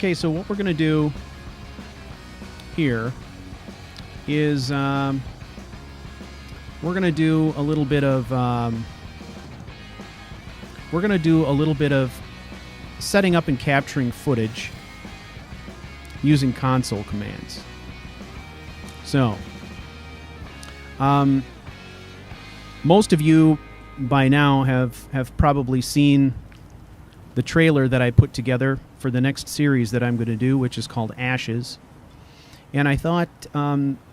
Okay, so what we're going to do here is we're going to do a little bit of setting up and capturing footage using console commands. So, most of you by now have probably seen the trailer that I put together for the next series that I'm going to do, which is called Ashes. And I thought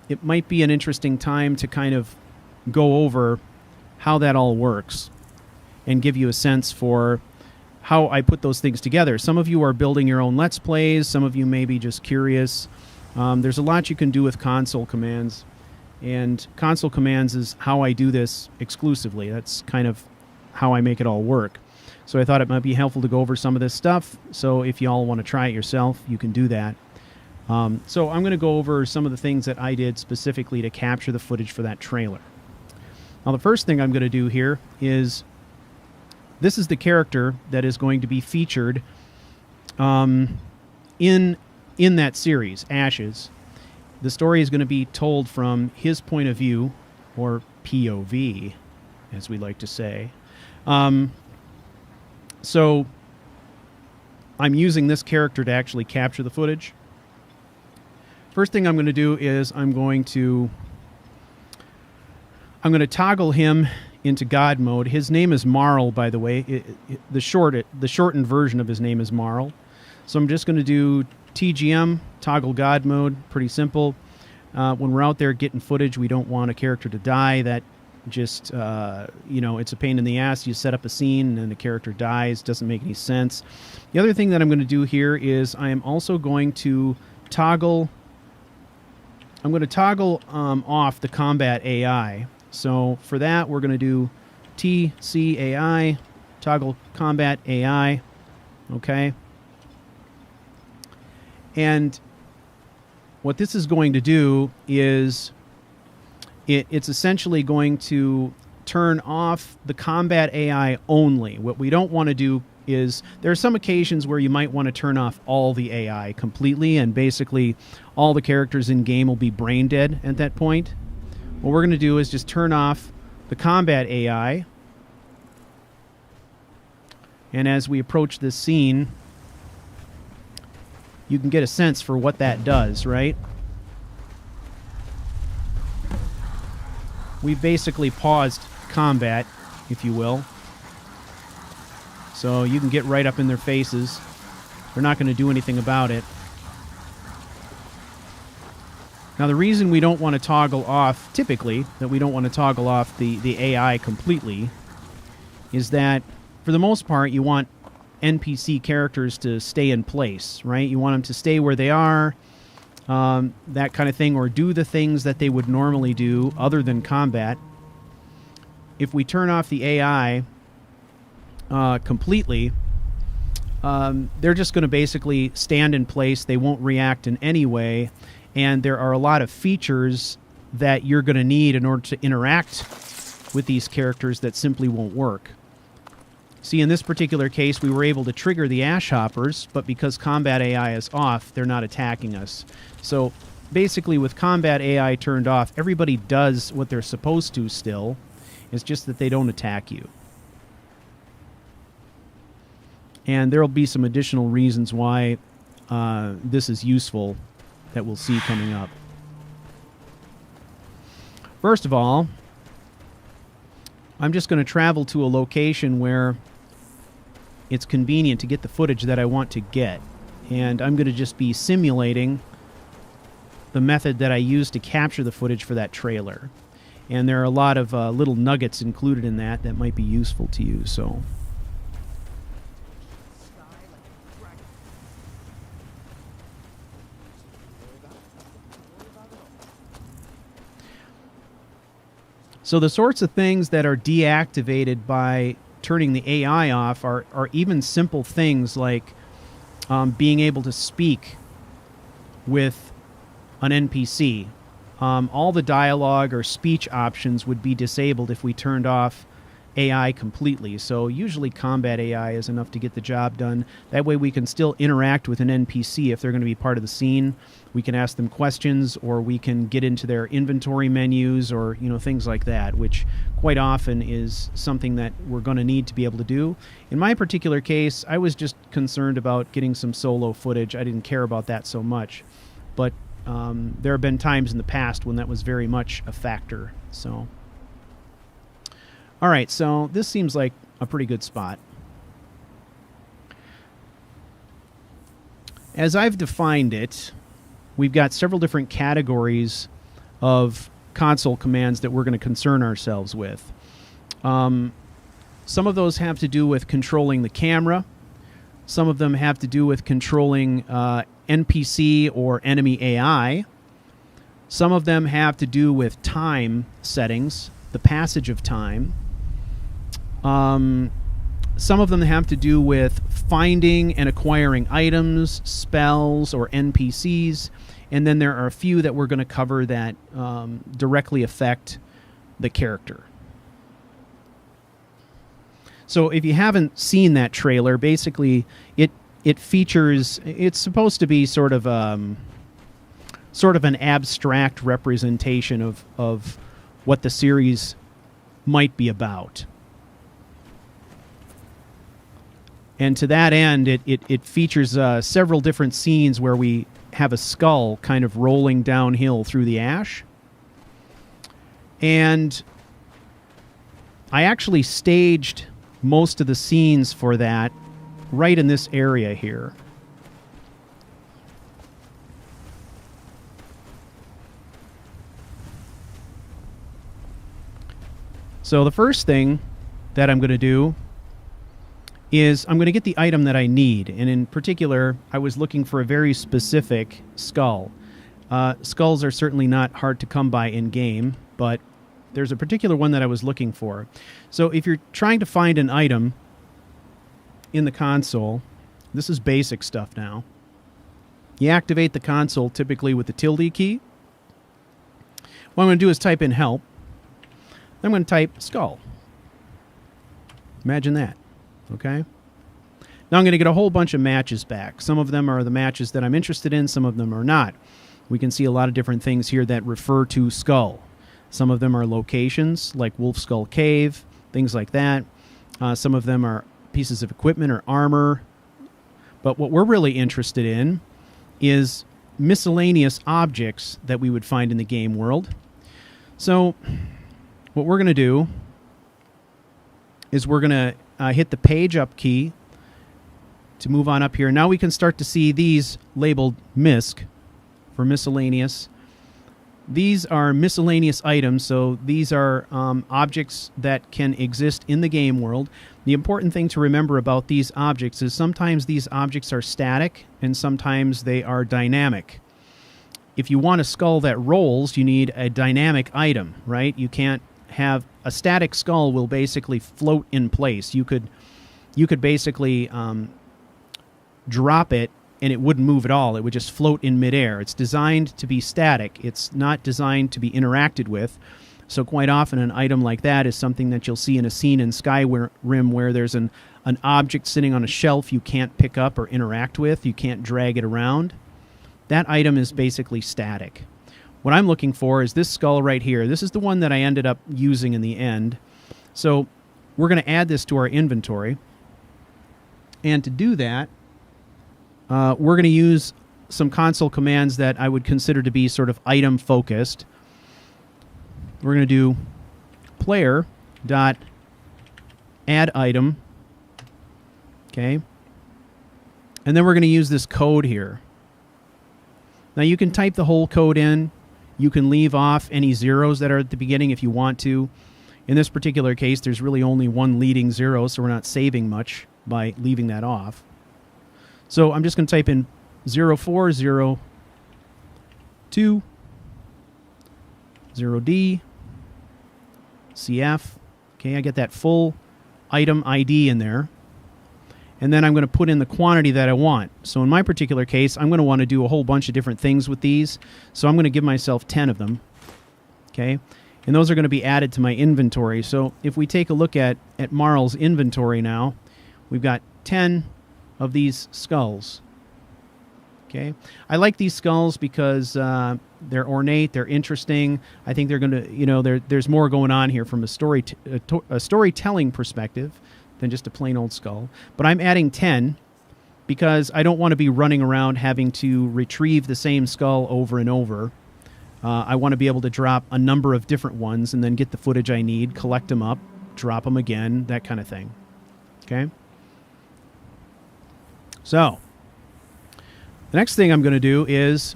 it might be an interesting time to kind of go over how that all works and give you a sense for how I put those things together. Some of you are building your own Let's Plays. Some of you may be just curious. There's a lot you can do with console commands. And console commands is how I do this exclusively. That's kind of how I make it all work. So I thought it might be helpful to go over some of this stuff. So if you all want to try it yourself, you can do that. So I'm going to go over some of the things that I did specifically to capture the footage for that trailer. Now, the first thing I'm going to do here is this is the character that is going to be featured in that series, Ashes. The story is going to be told from his point of view, or POV, as we like to say. So I'm using this character to actually capture the footage. First thing I'm going to do is I'm going to toggle him into God mode. His name is Marl, by the way. The shortened version of his name is Marl. So I'm just going to do TGM, toggle God mode, pretty simple. When we're out there getting footage, we don't want a character to die. That just, it's a pain in the ass. You set up a scene and then the character dies. Doesn't make any sense. The other thing that I'm going to do here is I am also going to toggle off the combat AI. So for that, we're going to do tcai, toggle combat AI, okay? And what this is going to do is it's essentially going to turn off the combat AI only. What we don't want to do is there are some occasions where you might want to turn off all the AI completely, and basically all the characters in game will be brain dead at that point. What we're going to do is just turn off the combat AI. And as we approach this scene, you can get a sense for what that does, right? We've basically paused combat, if you will. So you can get right up in their faces. They're not going to do anything about it. Now, the reason we don't want to toggle off, typically, that we don't want to toggle off the AI completely, is that, for the most part, you want NPC characters to stay in place, right? You want them to stay where they are, that kind of thing, or do the things that they would normally do other than combat. If we turn off the AI completely, they're just going to basically stand in place. They won't react in any way. And there are a lot of features that you're going to need in order to interact with these characters that simply won't work. See, in this particular case, we were able to trigger the ash hoppers, but because combat AI is off, they're not attacking us. So basically, with combat AI turned off, everybody does what they're supposed to still. It's just that they don't attack you. And there will be some additional reasons why this is useful that we'll see coming up. First of all, I'm just going to travel to a location where it's convenient to get the footage that I want to get. And I'm going to just be simulating the method that I use to capture the footage for that trailer. And there are a lot of little nuggets included in that might be useful to you. So the sorts of things that are deactivated by turning the AI off are even simple things like being able to speak with an NPC. All the dialogue or speech options would be disabled if we turned off AI completely. So usually combat AI is enough to get the job done. That way we can still interact with an NPC if they're going to be part of the scene. We can ask them questions, or we can get into their inventory menus, or things like that, which quite often is something that we're going to need to be able to do. In my particular case, I was just concerned about getting some solo footage. I didn't care about that so much. But there have been times in the past when that was very much a factor. So, all right, so this seems like a pretty good spot. As I've defined it, we've got several different categories of console commands that we're going to concern ourselves with. Some of those have to do with controlling the camera. Some of them have to do with controlling NPC or enemy AI. Some of them have to do with time settings, the passage of time. Some of them have to do with finding and acquiring items, spells, or NPCs. And then there are a few that we're going to cover that directly affect the character. So if you haven't seen that trailer, basically it features, it's supposed to be sort of an abstract representation of what the series might be about. And to that end, it features several different scenes where we have a skull kind of rolling downhill through the ash. And I actually staged most of the scenes for that right in this area here. So the first thing that I'm going to do is I'm going to get the item that I need. And in particular, I was looking for a very specific skull. Skulls are certainly not hard to come by in-game, but there's a particular one that I was looking for. So if you're trying to find an item in the console, this is basic stuff now. You activate the console typically with the tilde key. What I'm going to do is type in help. I'm going to type skull. Imagine that. Okay? Now I'm going to get a whole bunch of matches back. Some of them are the matches that I'm interested in. Some of them are not. We can see a lot of different things here that refer to skull. Some of them are locations, like Wolf Skull Cave, things like that. Some of them are pieces of equipment or armor. But what we're really interested in is miscellaneous objects that we would find in the game world. So what we're going to do is we're going to hit the page up key to move on up here. Now we can start to see these labeled MISC for miscellaneous. These are miscellaneous items, so these are objects that can exist in the game world. The important thing to remember about these objects is sometimes these objects are static and sometimes they are dynamic. If you want a skull that rolls, you need a dynamic item, right? You can't have a static skull will basically float in place. You could basically drop it and it wouldn't move at all. It would just float in midair. It's designed to be static. It's not designed to be interacted with. So quite often an item like that is something that you'll see in a scene in Skyrim where there's an object sitting on a shelf you can't pick up or interact with. You can't drag it around. That item is basically static. What I'm looking for is this skull right here. This is the one that I ended up using in the end. So we're going to add this to our inventory. And to do that, we're going to use some console commands that I would consider to be sort of item focused. We're going to do player dot add item. Okay. And then we're going to use this code here. Now you can type the whole code in. You can leave off any zeros that are at the beginning if you want to. In this particular case, there's really only one leading zero, so we're not saving much by leaving that off. So I'm just going to type in 0402 0D CF. Okay, I get that full item ID in there. And then I'm going to put in the quantity that I want. So in my particular case, I'm going to want to do a whole bunch of different things with these. So I'm going to give myself 10 of them. Okay, And those are going to be added to my inventory. So if we take a look at Marl's inventory now, we've got 10 of these skulls. Okay, I like these skulls because they're ornate, they're interesting. I think they're going to, there's more going on here from a storytelling perspective than just a plain old skull. But I'm adding 10 because I don't want to be running around having to retrieve the same skull over and over. I want to be able to drop a number of different ones and then get the footage I need, collect them up, drop them again, that kind of thing. Okay? So, the next thing I'm going to do is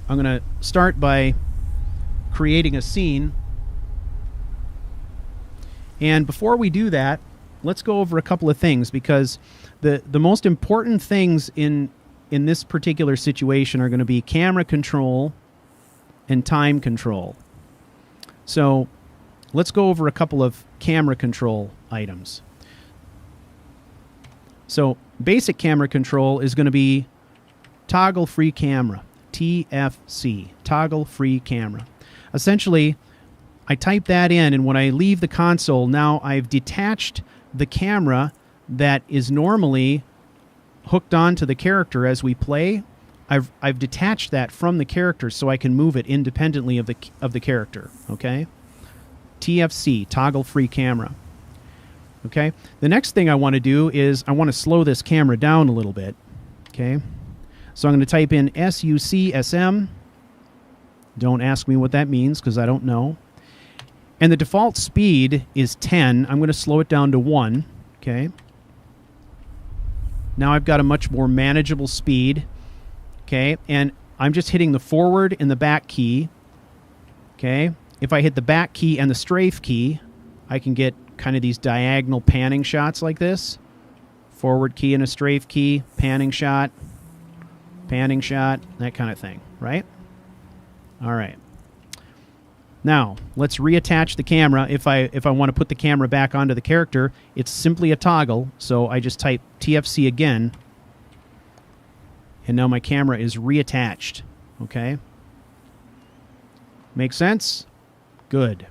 I'm going to start by creating a scene. And before we do that, let's go over a couple of things, because the most important things in this particular situation are going to be camera control and time control. So let's go over a couple of camera control items. So basic camera control is going to be toggle free camera, TFC, toggle free camera. Essentially, I type that in, and when I leave the console, now I've detached the camera that is normally hooked onto the character as we play. I've detached that from the character so I can move it independently of the character. Okay, TFC, toggle free camera. Okay, the next thing I want to do is I want to slow this camera down a little bit. Okay. So I'm going to type in sucsm. Don't ask me what that means because I don't know. And the default speed is 10. I'm going to slow it down to 1. Okay. Now I've got a much more manageable speed. Okay. And I'm just hitting the forward and the back key. Okay. If I hit the back key and the strafe key, I can get kind of these diagonal panning shots like this. Forward key and a strafe key, panning shot, that kind of thing, right? All right. Now, let's reattach the camera. If I want to put the camera back onto the character, it's simply a toggle, so I just type TFC again, and now my camera is reattached, okay? Make sense? Good.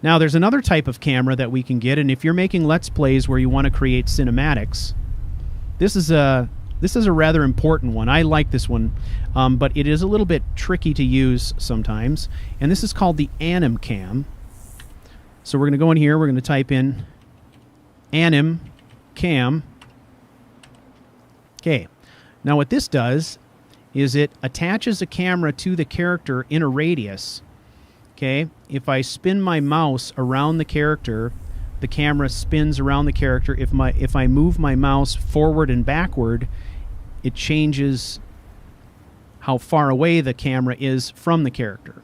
Now, there's another type of camera that we can get, and if you're making Let's Plays where you want to create cinematics, this is a rather important one. I like this one, but it is a little bit tricky to use sometimes. And this is called the animcam. So we're going to go in here. We're going to type in animcam. Okay. Now what this does is it attaches a camera to the character in a radius. Okay. If I spin my mouse around the character, the camera spins around the character. If I move my mouse forward and backward, it changes how far away the camera is from the character.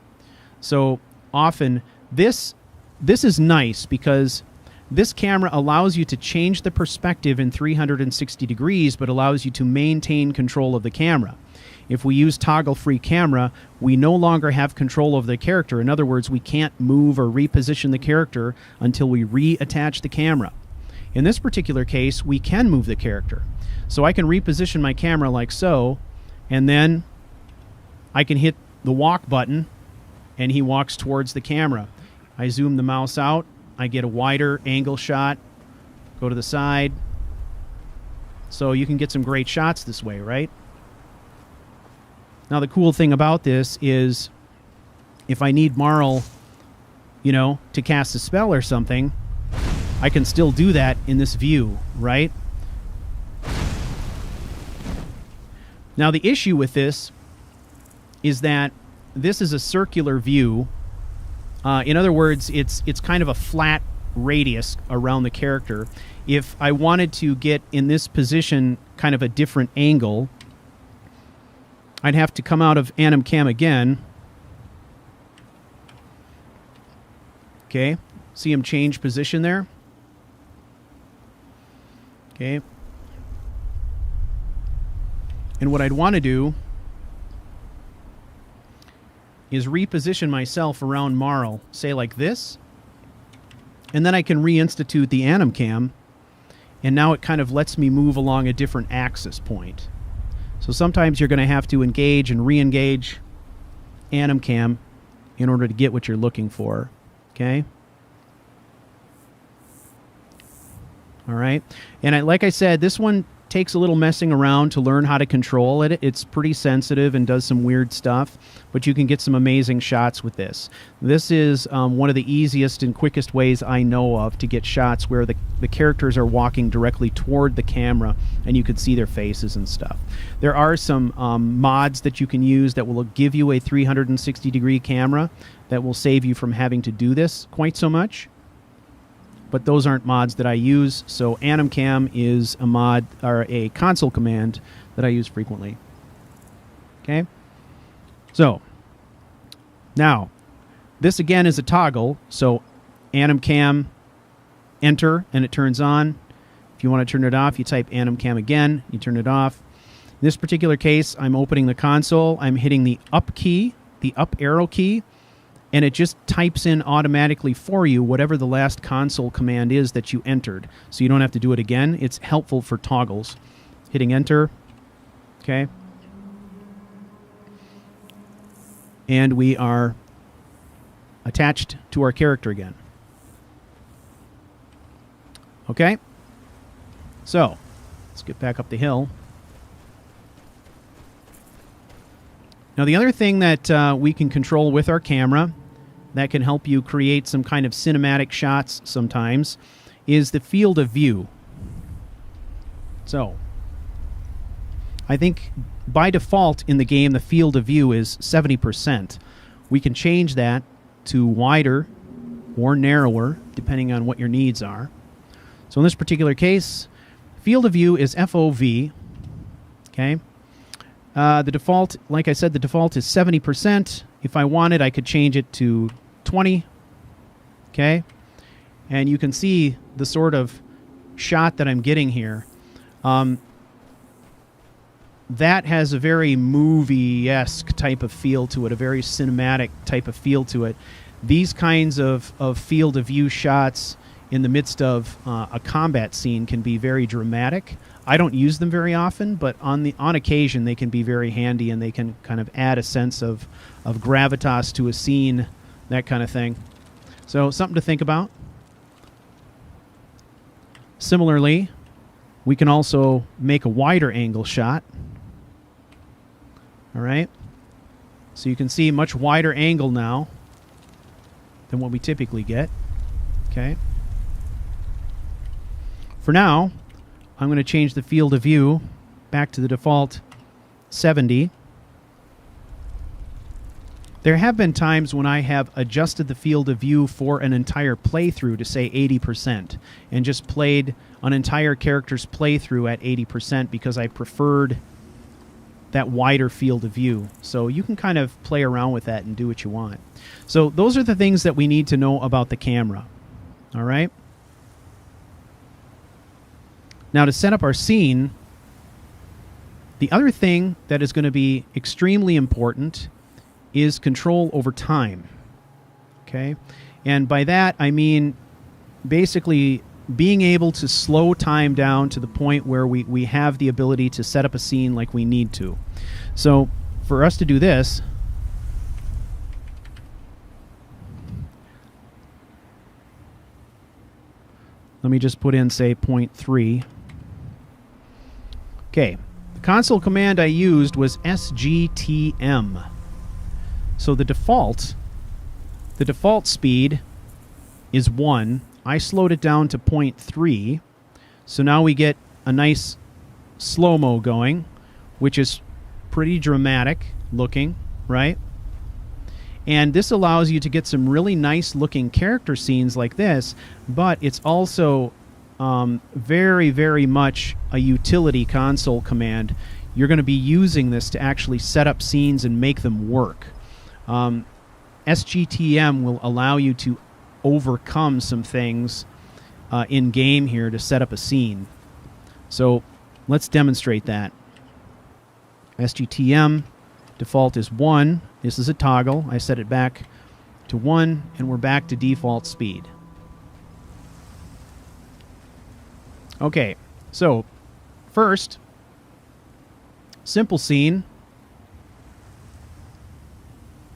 So often this is nice because this camera allows you to change the perspective in 360 degrees, but allows you to maintain control of the camera. If we use toggle-free camera, we no longer have control of the character. In other words, we can't move or reposition the character until we reattach the camera. In this particular case, we can move the character. So I can reposition my camera like so, and then I can hit the walk button, and he walks towards the camera. I zoom the mouse out. I get a wider angle shot. Go to the side. So you can get some great shots this way, right? Now, the cool thing about this is if I need Marl, to cast a spell or something, I can still do that in this view, right? Now, the issue with this is that this is a circular view. In other words, it's kind of a flat radius around the character. If I wanted to get in this position kind of a different angle, I'd have to come out of animcam again. Okay, see him change position there? Okay. And what I'd want to do is reposition myself around Marl, say like this, and then I can reinstitute the animcam, and now it kind of lets me move along a different axis point. So sometimes you're going to have to engage and re-engage animcam in order to get what you're looking for. Okay. All right. And like I said, this one takes a little messing around to learn how to control it. It's pretty sensitive and does some weird stuff, but you can get some amazing shots with this. This is one of the easiest and quickest ways I know of to get shots where the characters are walking directly toward the camera and you can see their faces and stuff. There are some mods that you can use that will give you a 360-degree camera that will save you from having to do this quite so much. But those aren't mods that I use, so animcam is a mod or a console command that I use frequently. Okay? So, now, this again is a toggle, so animcam, enter, and it turns on. If you want to turn it off, you type animcam again, you turn it off. In this particular case, I'm opening the console, I'm hitting the up key, the up arrow key, and it just types in automatically for you whatever the last console command is that you entered. So you don't have to do it again. It's helpful for toggles. Hitting enter. Okay. And we are attached to our character again. Okay. So, let's get back up the hill. Now the other thing that we can control with our camera that can help you create some kind of cinematic shots sometimes is the field of view. So, I think by default in the game the field of view is 70%. We can change that to wider or narrower depending on what your needs are. So in this particular case, field of view is FOV. Okay. The default, like I said, the default is 70%. If I wanted, I could change it to 20. Okay. And you can see the sort of shot that I'm getting here. That has a very movie-esque type of feel to it, a very cinematic type of feel to it. These kinds of field of view shots in the midst of a combat scene can be very dramatic. I don't use them very often, but on occasion they can be very handy and they can kind of add a sense of gravitas to a scene, that kind of thing. So something to think about. Similarly, we can also make a wider angle shot. All right. So you can see much wider angle now than what we typically get. Okay. For now, I'm going to change the field of view back to the default 70. There have been times when I have adjusted the field of view for an entire playthrough to say 80% and just played an entire character's playthrough at 80% because I preferred that wider field of view. So you can kind of play around with that and do what you want. So those are the things that we need to know about the camera. All right? Now to set up our scene, the other thing that is going to be extremely important is control over time. Okay? And by that I mean basically being able to slow time down to the point where we have the ability to set up a scene like we need to. So for us to do this, let me just put in, say, 0.3. Okay, the console command I used was sgtm. So the default speed is 1. I slowed it down to 0.3. So now we get a nice slow-mo going, which is pretty dramatic looking, right? And this allows you to get some really nice looking character scenes like this, but it's also very, very much a utility console command. You're going to be using this to actually set up scenes and make them work. SGTM will allow you to overcome some things in game here to set up a scene. So let's demonstrate that. SGTM default is 1. This is a toggle. I set it back to 1 and we're back to default speed. Okay, so first, simple scene.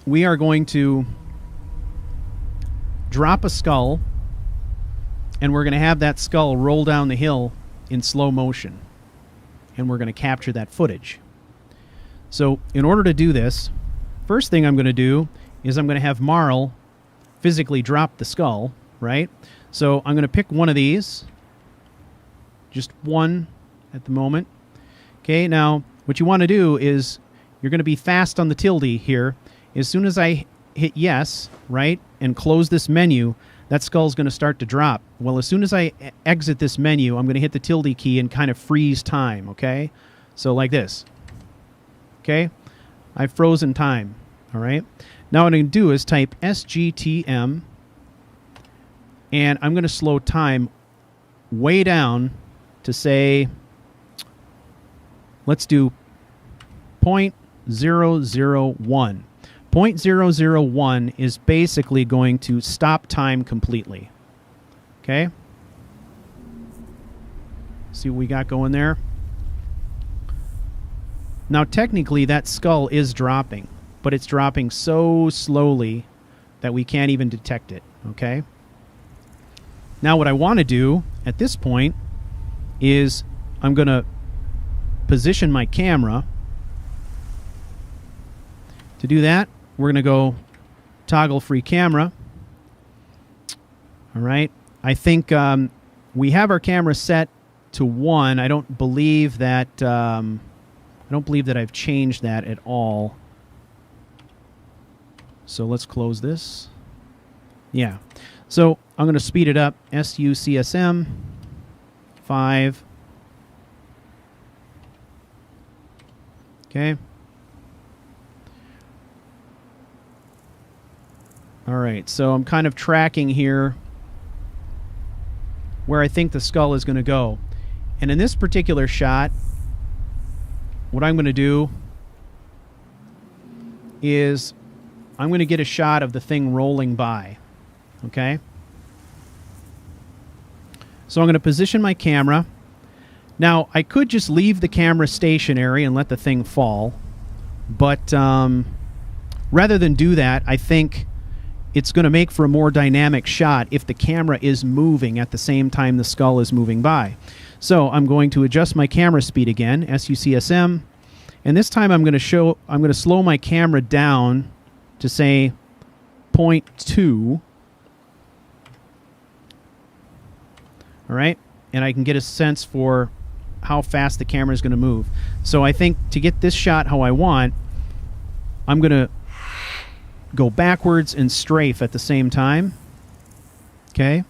We are going to drop a skull, and we're going to have that skull roll down the hill in slow motion. And we're going to capture that footage. So in order to do this, first thing I'm going to do is I'm going to have Marl physically drop the skull, right? So I'm going to pick one of these, just one at the moment. Okay, now what you want to do is you're going to be fast on the tilde here. As soon as I hit yes, right, and close this menu, that skull's going to start to drop. Well, as soon as I exit this menu, I'm going to hit the tilde key and kind of freeze time, okay? So like this. Okay? I've frozen time, all right? Now what I'm going to do is type sgtm, and I'm going to slow time way down to say, let's do 0.001. 0.001 is basically going to stop time completely. Okay? See what we got going there? Now, technically, that skull is dropping, but it's dropping so slowly that we can't even detect it. Okay? Now, what I want to do at this point is I'm going to position my camera. To do that, we're going to go toggle free camera. All right. I think we have our camera set to 1. I don't believe that I've changed that at all. So let's close this. Yeah. So I'm going to speed it up. sucsm 5. Okay. All right, so I'm kind of tracking here where I think the skull is going to go. And in this particular shot, what I'm going to do is I'm going to get a shot of the thing rolling by. Okay? So I'm going to position my camera. Now, I could just leave the camera stationary and let the thing fall. But rather than do that, I think it's going to make for a more dynamic shot if the camera is moving at the same time the skull is moving by. So I'm going to adjust my camera speed again, sucsm, and this time I'm going to slow my camera down to say 0.2. All right, and I can get a sense for how fast the camera is going to move. So I think to get this shot how I want, I'm going to go backwards and strafe at the same time. Okay.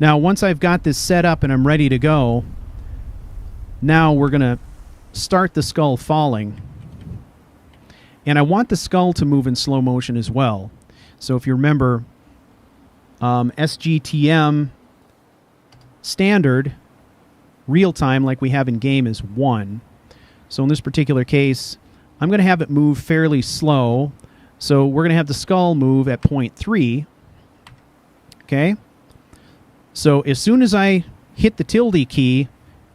Now, once I've got this set up and I'm ready to go, now we're going to start the skull falling. And I want the skull to move in slow motion as well. So if you remember, sgtm standard real time like we have in game is 1. So in this particular case, I'm going to have it move fairly slow. So we're going to have the skull move at 0.3. Okay? So as soon as I hit the tilde key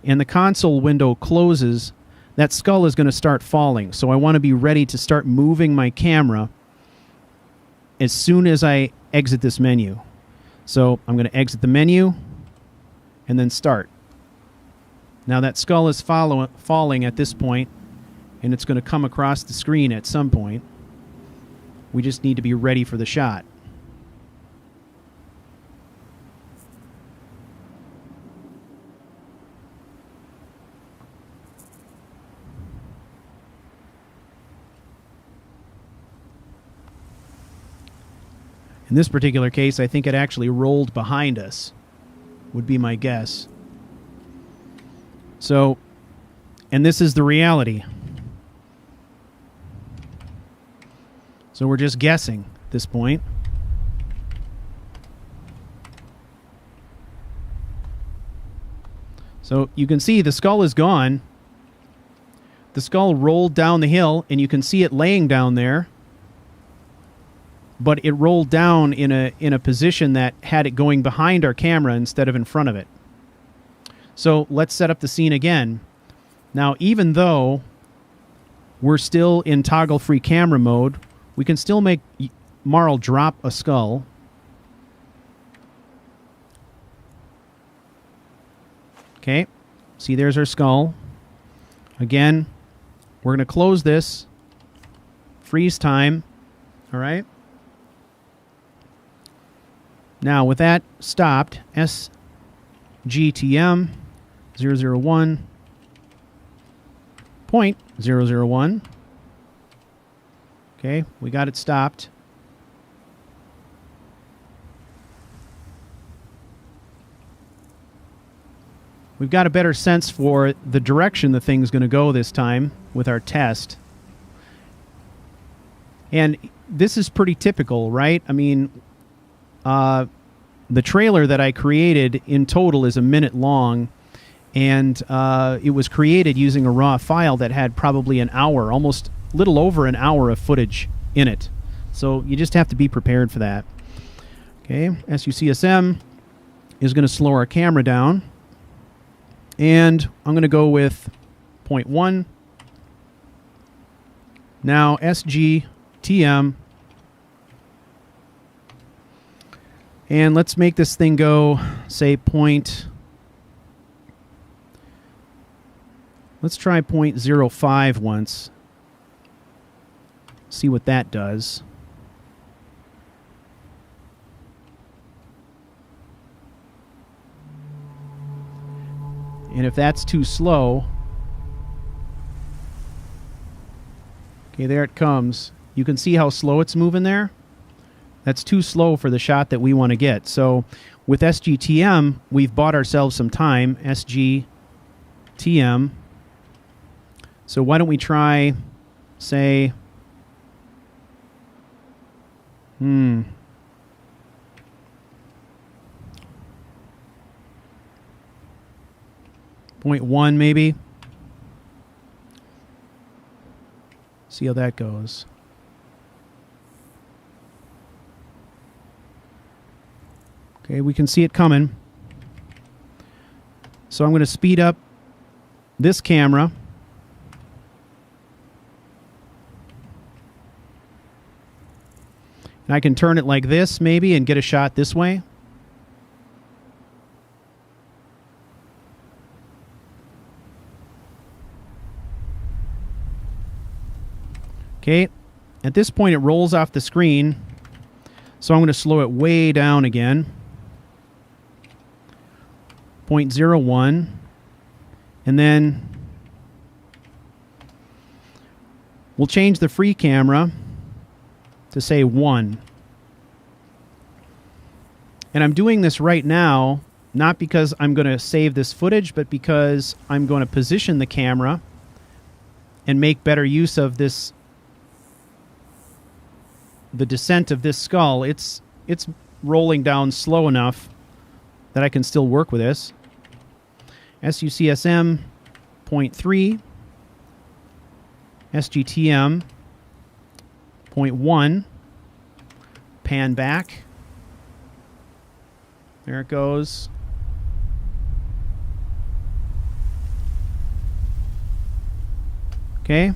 and the console window closes, that skull is going to start falling. So I want to be ready to start moving my camera as soon as I exit this menu. So I'm going to exit the menu and then start. Now that skull is falling at this point, and it's going to come across the screen at some point. We just need to be ready for the shot. In this particular case, I think it actually rolled behind us, would be my guess. So, and this is the reality. So we're just guessing at this point. So you can see the skull is gone. The skull rolled down the hill, and you can see it laying down there. But it rolled down in a position that had it going behind our camera instead of in front of it. So let's set up the scene again. Now, even though we're still in toggle free camera mode, we can still make Marl drop a skull. Okay, see, there's our skull. Again, we're going to close this. Freeze time. All right. Now, with that stopped, sgtm 001.001. Okay, we got it stopped. We've got a better sense for the direction the thing's going to go this time with our test. And this is pretty typical, right? I mean, the trailer that I created in total is a minute long, and it was created using a raw file that had probably an hour, almost a little over an hour of footage in it. So you just have to be prepared for that. Okay, sucsm is going to slow our camera down. And I'm going to go with 0.1. Now sgtm. And let's make this thing go, say, let's try 0.05 once. See what that does. And if that's too slow, okay, there it comes. You can see how slow it's moving there. That's too slow for the shot that we want to get. So with sgtm, we've bought ourselves some time. sgtm. So why don't we try, say, 0.1 maybe. See how that goes. Okay, we can see it coming. So I'm going to speed up this camera. And I can turn it like this maybe and get a shot this way. Okay, at this point it rolls off the screen, so I'm going to slow it way down again. 0.01, and then we'll change the free camera to say 1. And I'm doing this right now, not because I'm going to save this footage, but because I'm going to position the camera and make better use of this, the descent of this skull. It's rolling down slow enough that I can still work with this. sucsm 0.3, sgtm 0.1, pan back. There it goes. Okay.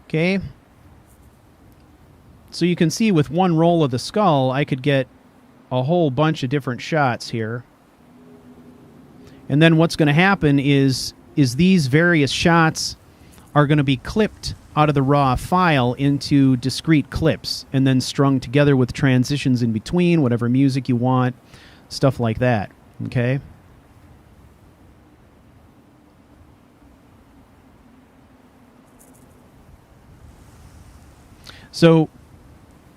Okay. So you can see with one roll of the skull, I could get a whole bunch of different shots here. And then what's going to happen is these various shots are going to be clipped out of the raw file into discrete clips and then strung together with transitions in between, whatever music you want, stuff like that. Okay? So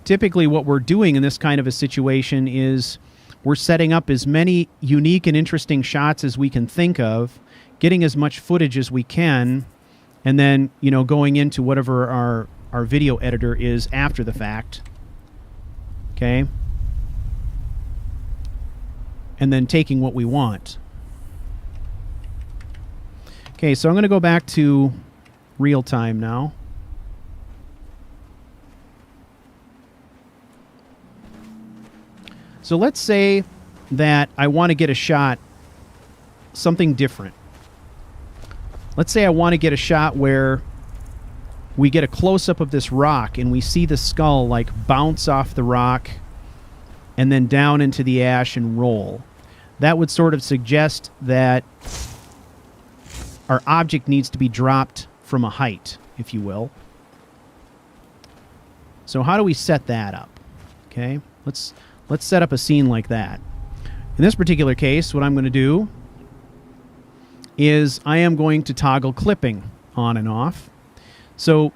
typically what we're doing in this kind of a situation is we're setting up as many unique and interesting shots as we can think of, getting as much footage as we can, and then, you know, going into whatever our video editor is after the fact. Okay? And then taking what we want. Okay, so I'm going to go back to real time now. So let's say that I want to get a shot, something different. let's say I want to get a shot where we get a close-up of this rock and we see the skull like bounce off the rock and then down into the ash and roll. That would sort of suggest that our object needs to be dropped from a height, if you will. So how do we set that up? Okay, let's set up a scene like that. In this particular case, what I'm going to do is I am going to toggle clipping on and off. So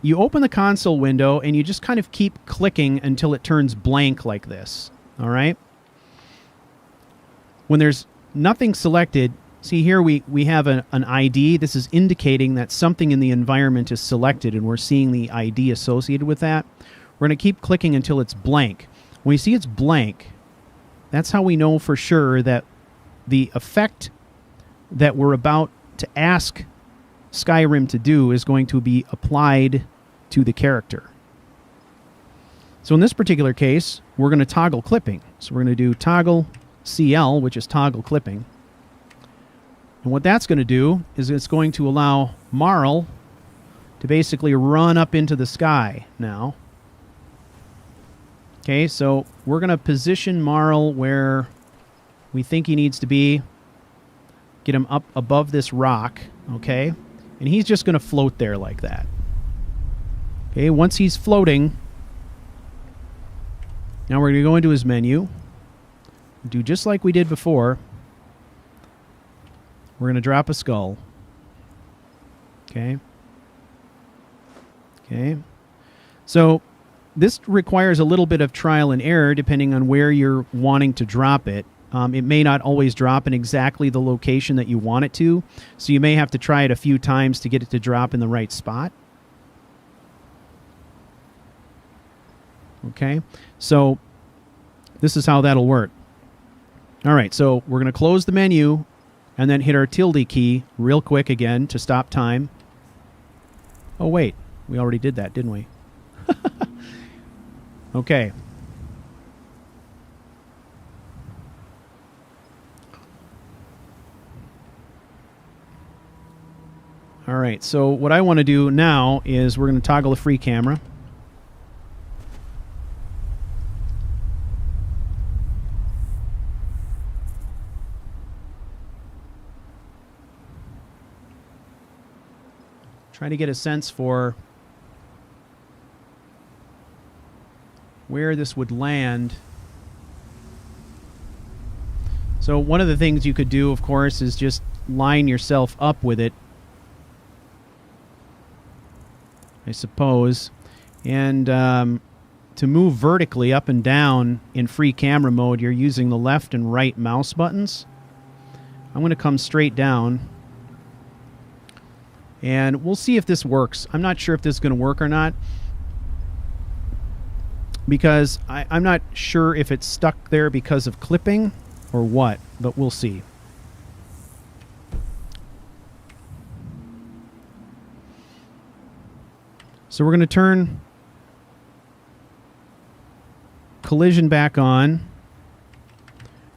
you open the console window and you just kind of keep clicking until it turns blank like this. All right? When there's nothing selected, see here we have an ID. This is indicating that something in the environment is selected, and we're seeing the ID associated with that. We're going to keep clicking until it's blank. When you see it's blank, that's how we know for sure that the effect that we're about to ask Skyrim to do is going to be applied to the character. So in this particular case, we're going to toggle clipping. So we're going to do toggle CL, which is toggle clipping. And what that's going to do is it's going to allow Marl to basically run up into the sky now. Okay, so we're going to position Marl where we think he needs to be. Get him up above this rock, okay? And he's just going to float there like that. Okay, once he's floating, now we're going to go into his menu. Do just like we did before. We're going to drop a skull. Okay. Okay. So this requires a little bit of trial and error depending on where you're wanting to drop it. It may not always drop in exactly the location that you want it to, so you may have to try it a few times to get it to drop in the right spot. Okay, so this is how that'll work. All right, so we're going to close the menu and then hit our tilde key real quick again to stop time. Oh, wait, we already did that, didn't we? Okay. All right, so what I want to do now is we're going to toggle the free camera. Trying to get a sense for where this would land. So one of the things you could do, of course, is just line yourself up with it, I suppose. And to move vertically up and down in free camera mode, you're using the left and right mouse buttons. I'm going to come straight down. And we'll see if this works. I'm not sure if this is going to work or not, because I'm not sure if it's stuck there because of clipping or what, but we'll see. So we're going to turn collision back on.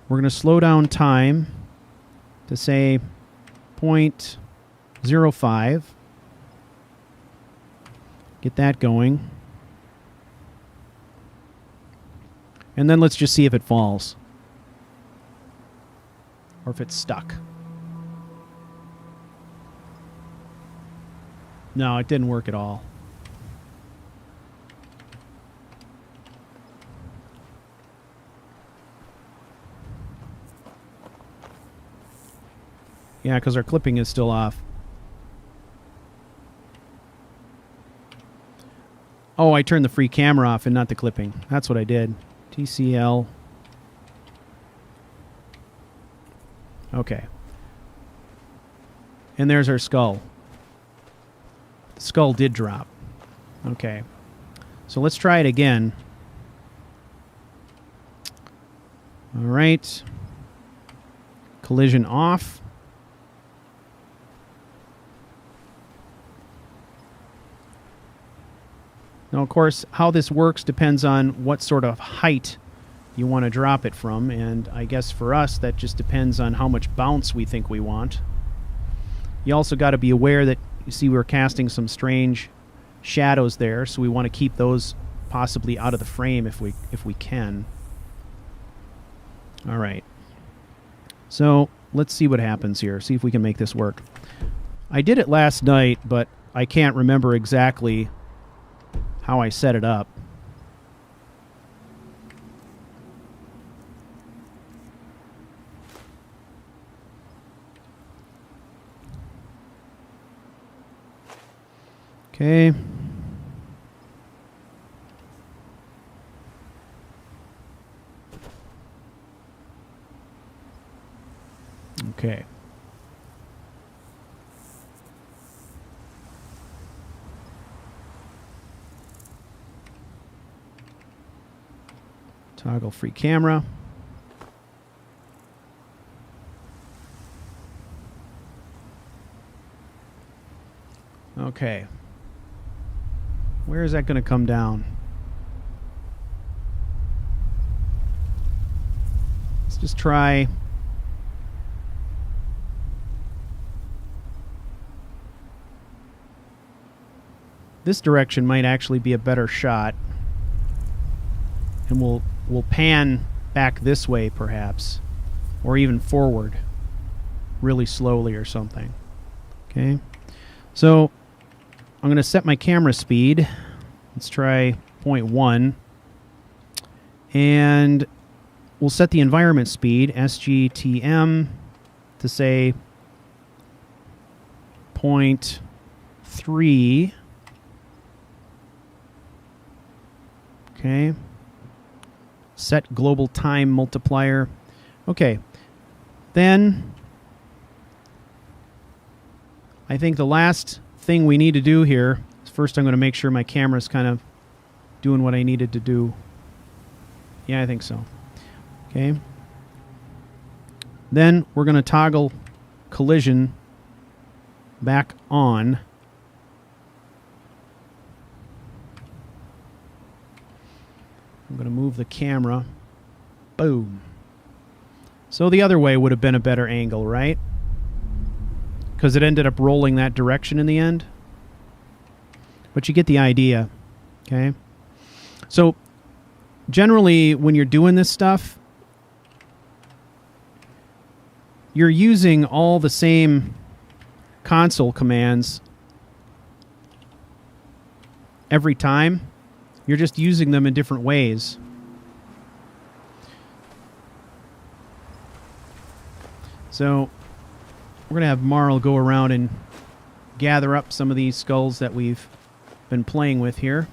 We're going to slow down time to say 0.05. Get that going. And then let's just see if it falls. Or if it's stuck. No, it didn't work at all. Yeah, because our clipping is still off. Oh, I turned the free camera off and not the clipping. That's what I did. TCL. Okay. And there's our skull. The skull did drop. Okay. So let's try it again. All right. Collision off. Now, of course, how this works depends on what sort of height you want to drop it from, and I guess for us that just depends on how much bounce we think we want. You also got to be aware that, you see, we're casting some strange shadows there, so we want to keep those possibly out of the frame if we can. All right. So let's see what happens here. See if we can make this work. I did it last night, but I can't remember exactly how I set it up. Okay. Okay. Toggle free camera. Okay. Where is that going to come down? Let's just try. This direction might actually be a better shot. And we'll pan back this way perhaps, or even forward really slowly or something. Okay. So I'm going to set my camera speed. Let's try 0.1. And we'll set the environment speed, sgtm, to say 0.3. Okay. Set global time multiplier. Okay. Then I think the last thing we need to do here is first I'm going to make sure my camera's kind of doing what I needed to do. Yeah, I think so. Okay. Then we're going to toggle collision back on. I'm going to move the camera. Boom. So the other way would have been a better angle, right? Because it ended up rolling that direction in the end. But you get the idea. Okay? So generally, when you're doing this stuff, you're using all the same console commands every time. You're just using them in different ways. So we're going to have Marl go around and gather up some of these skulls that we've been playing with here.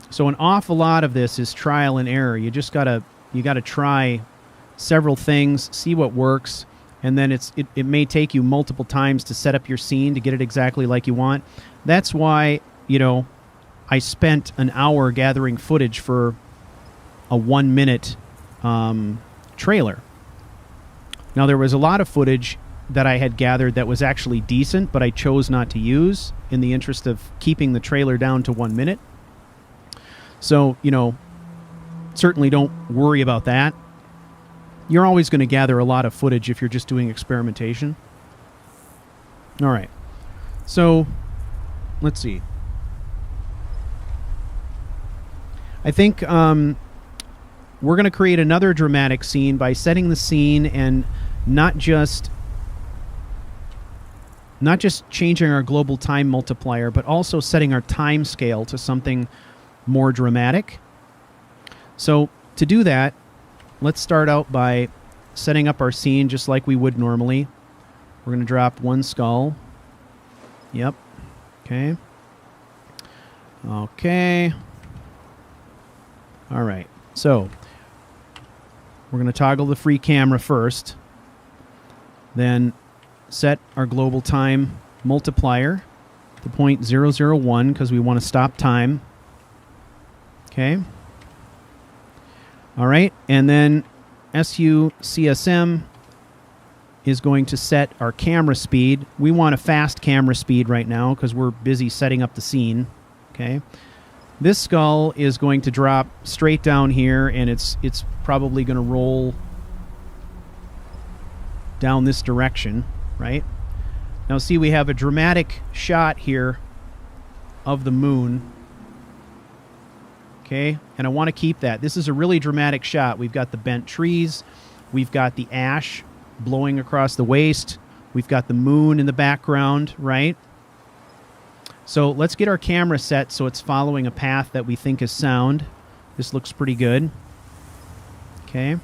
So an awful lot of this is trial and error. You just gotta try several things, see what works, and then it may take you multiple times to set up your scene to get it exactly like you want. That's why, I spent an hour gathering footage for a 1-minute trailer. Now, there was a lot of footage that I had gathered that was actually decent, but I chose not to use in the interest of keeping the trailer down to 1 minute. So, certainly don't worry about that. You're always going to gather a lot of footage if you're just doing experimentation. All right. So, let's see. I think we're going to create another dramatic scene by setting the scene and not just changing our global time multiplier, but also setting our time scale to something more dramatic. So to do that, let's start out by setting up our scene just like we would normally. We're going to drop one skull. Yep. Okay. Okay. All right. So we're going to toggle the free camera first. Then set our global time multiplier to 0.001 because we want to stop time. Okay. All right. And then sucsm is going to set our camera speed. We want a fast camera speed right now because we're busy setting up the scene. Okay. This skull is going to drop straight down here, and it's probably going to roll down this direction, right? Now see, we have a dramatic shot here of the moon. Okay, and I want to keep that. This is a really dramatic shot. We've got the bent trees. We've got the ash blowing across the waste. We've got the moon in the background, right? So let's get our camera set so it's following a path that we think is sound. This looks pretty good. Okay.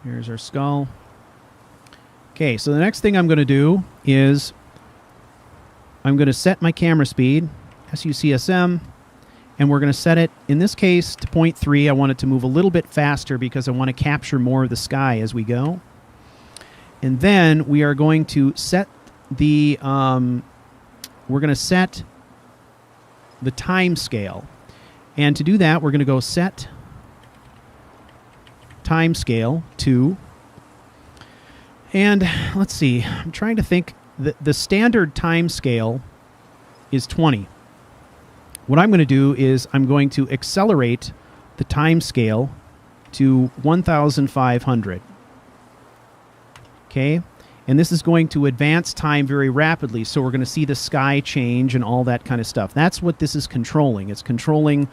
Here's our skull. Okay, so the next thing I'm going to do is I'm going to set my camera speed, sucsm, and we're going to set it, in this case, to 0.3. I want it to move a little bit faster because I want to capture more of the sky as we go. And then we are going to set the time scale. And to do that, we're going to go set time scale to, and let's see, I'm trying to think, the standard time scale is 20. What I'm going to do is I'm going to accelerate the time scale to 1,500. Okay? And this is going to advance time very rapidly, so we're going to see the sky change and all that kind of stuff. That's what this is controlling. It's controlling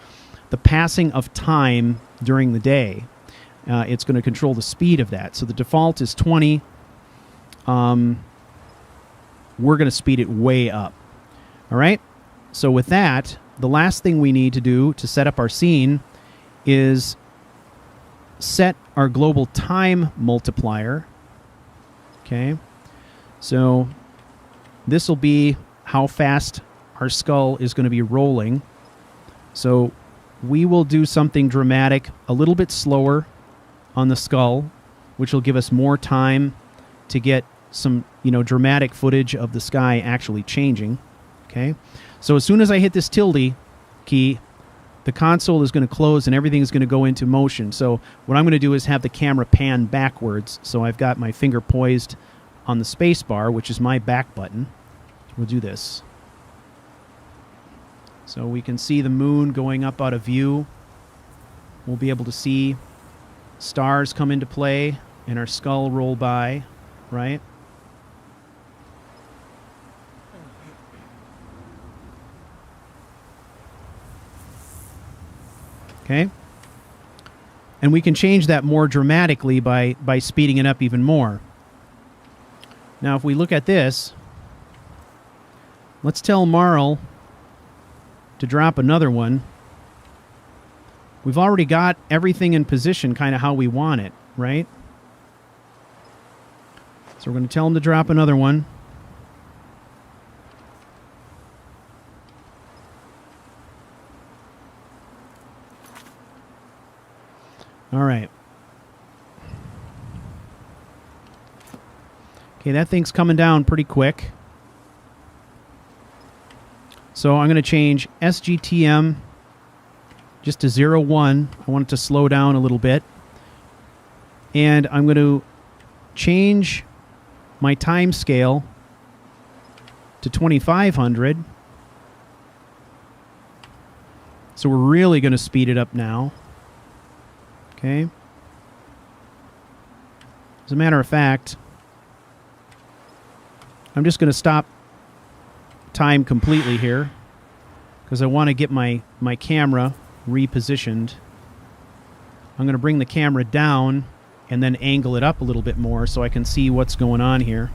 the passing of time during the day. It's going to control the speed of that. So the default is 20. We're going to speed it way up. All right? So with that, the last thing we need to do to set up our scene is set our global time multiplier. Okay? So this will be how fast our skull is going to be rolling. So we will do something dramatic, a little bit slower on the skull, which will give us more time to get some, dramatic footage of the sky actually changing. Okay? So as soon as I hit this tilde key, the console is going to close and everything is going to go into motion. So what I'm going to do is have the camera pan backwards. So I've got my finger poised on the space bar, which is my back button. We'll do this. So we can see the moon going up out of view. We'll be able to see stars come into play and our skull roll by, right? Okay? And we can change that more dramatically by speeding it up even more. Now, if we look at this, let's tell Marl to drop another one. We've already got everything in position kind of how we want it, right? So we're going to tell him to drop another one. All right. Okay, that thing's coming down pretty quick. So I'm going to change sgtm just to 0.1. I want it to slow down a little bit. And I'm going to change my time scale to 2,500. So we're really going to speed it up now. Okay. As a matter of fact, I'm just going to stop time completely here because I want to get my camera repositioned. I'm going to bring the camera down and then angle it up a little bit more so I can see what's going on here.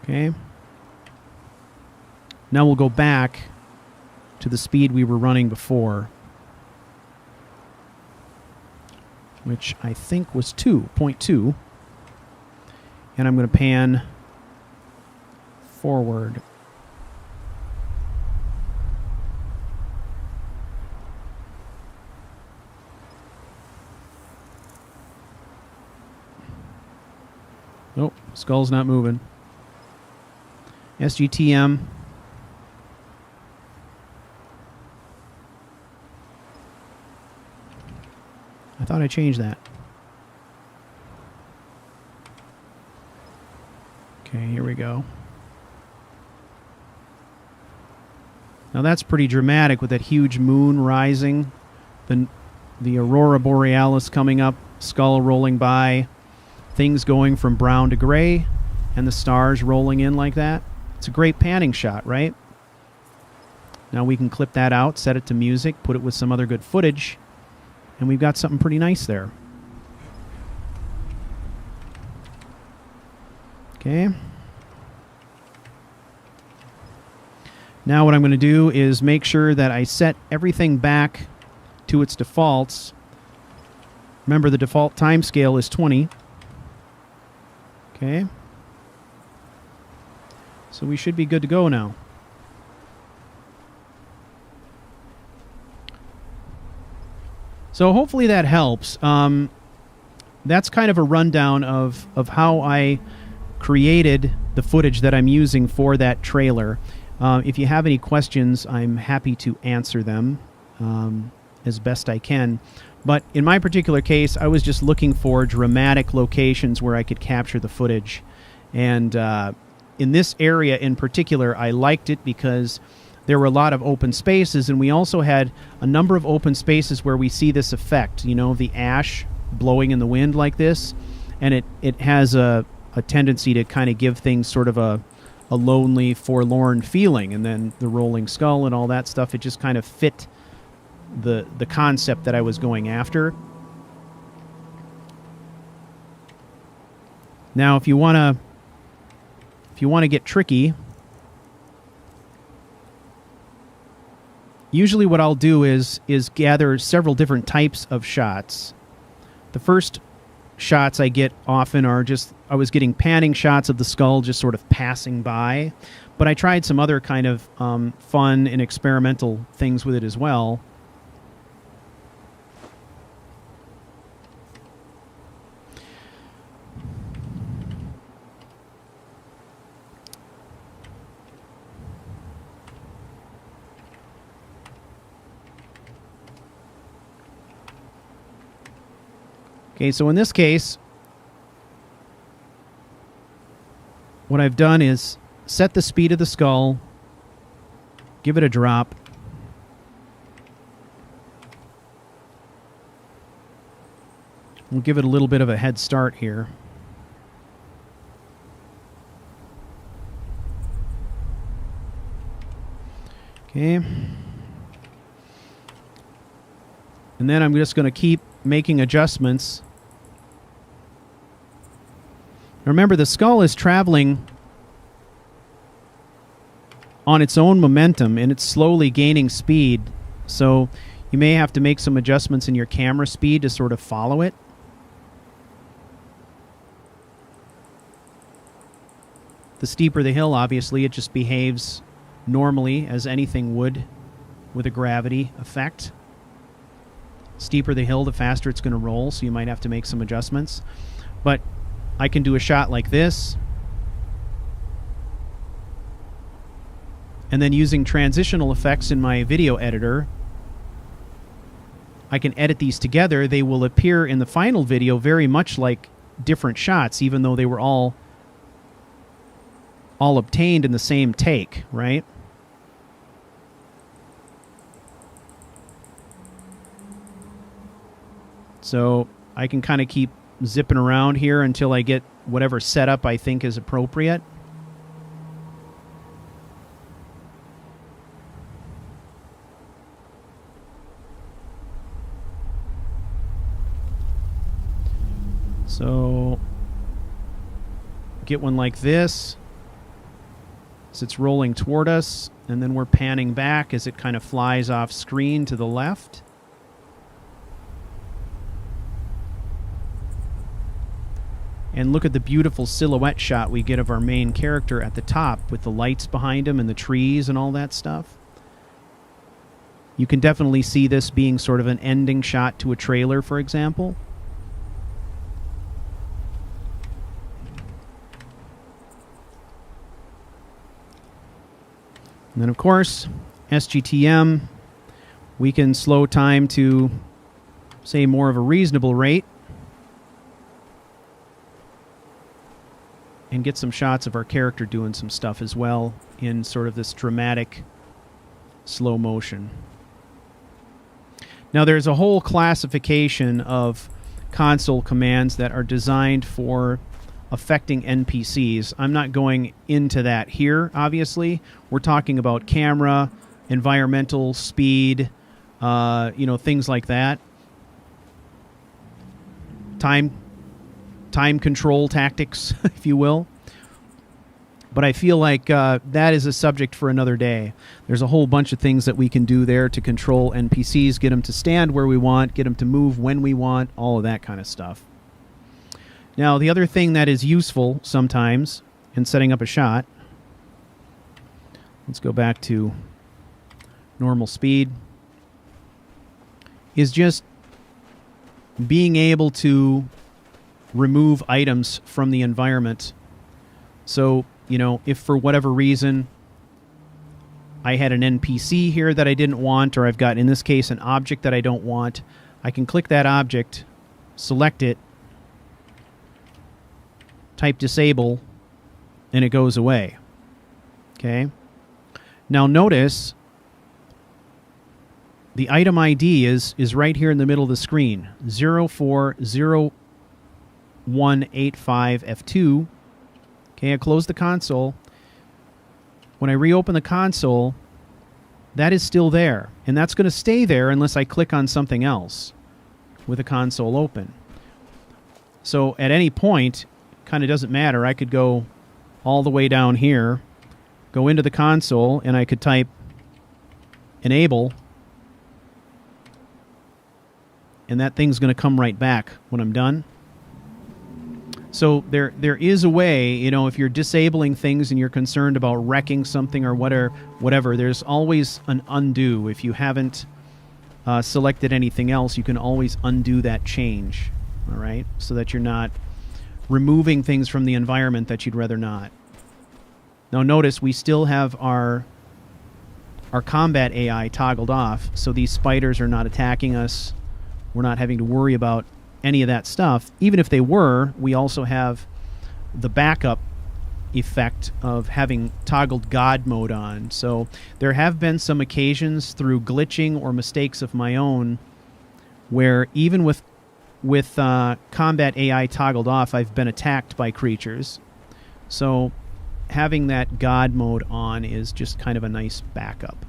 Okay. Now we'll go back to the speed we were running before, which I think was 2.2. And I'm going to pan forward. Nope, skull's not moving. SGTM. I thought I changed that. Okay, here we go. Now that's pretty dramatic with that huge moon rising, the aurora borealis coming up, skull rolling by, things going from brown to gray, and the stars rolling in like that. It's a great panning shot, right? Now we can clip that out, set it to music, put it with some other good footage, and we've got something pretty nice there. Okay. Now what I'm going to do is make sure that I set everything back to its defaults. Remember, the default timescale is 20. Okay. So we should be good to go now. So hopefully that helps. That's kind of a rundown of how I created the footage that I'm using for that trailer. If you have any questions, I'm happy to answer them as best I can. But in my particular case, I was just looking for dramatic locations where I could capture the footage. And in this area in particular, I liked it because there were a lot of open spaces, and we also had a number of open spaces where we see this effect, you know, the ash blowing in the wind like this. And it has a tendency to kind of give things sort of a lonely, forlorn feeling. And then the rolling skull and all that stuff, it just kind of fit the concept that I was going after. Now, if you want to get tricky, usually what I'll do is gather several different types of shots. The first shots I get often are just, I was getting panning shots of the skull just sort of passing by, but I tried some other kind of fun and experimental things with it as well. Okay, so in this case, what I've done is set the speed of the skull, give it a drop, we'll give it a little bit of a head start here. Okay. And then I'm just going to keep making adjustments. Remember, the skull is traveling on its own momentum, and it's slowly gaining speed. So you may have to make some adjustments in your camera speed to sort of follow it. The steeper the hill, obviously, it just behaves normally as anything would with a gravity effect. Steeper the hill, the faster it's going to roll, so you might have to make some adjustments. But I can do a shot like this. And then using transitional effects in my video editor, I can edit these together. They will appear in the final video very much like different shots, even though they were all obtained in the same take, right? So I can kind of keep zipping around here until I get whatever setup I think is appropriate. So get one like this. So it's rolling toward us, and then we're panning back as it kind of flies off screen to the left. And look at the beautiful silhouette shot we get of our main character at the top with the lights behind him and the trees and all that stuff. You can definitely see this being sort of an ending shot to a trailer, for example. And then, of course, SGTM, we can slow time to, say, more of a reasonable rate. And get some shots of our character doing some stuff as well in sort of this dramatic slow motion. Now there's a whole classification of console commands that are designed for affecting NPCs. I'm not going into that here, obviously. We're talking about camera, environmental, speed, things like that. Time control tactics, if you will. But I feel like that is a subject for another day. There's a whole bunch of things that we can do there to control NPCs, get them to stand where we want, get them to move when we want, all of that kind of stuff. Now, the other thing that is useful sometimes in setting up a shot, let's go back to normal speed, is just being able to remove items from the environment. So, if for whatever reason I had an NPC here that I didn't want, or I've got, in this case, an object that I don't want, I can click that object, select it, type disable, and it goes away. Okay? Now notice the item ID is right here in the middle of the screen, 040185F2. Okay, I close the console. When I reopen the console, that is still there. And that's going to stay there unless I click on something else with the console open. So at any point, kind of doesn't matter. I could go all the way down here, go into the console, and I could type enable, and that thing's going to come right back when I'm done. So there is a way, if you're disabling things and you're concerned about wrecking something or whatever, there's always an undo. If you haven't selected anything else, you can always undo that change, all right? So that you're not removing things from the environment that you'd rather not. Now notice we still have our combat AI toggled off, so these spiders are not attacking us. We're not having to worry about any of that stuff. Even if they were, we also have the backup effect of having toggled God mode on. So there have been some occasions through glitching or mistakes of my own where even with combat AI toggled off, I've been attacked by creatures. So having that God mode on is just kind of a nice backup.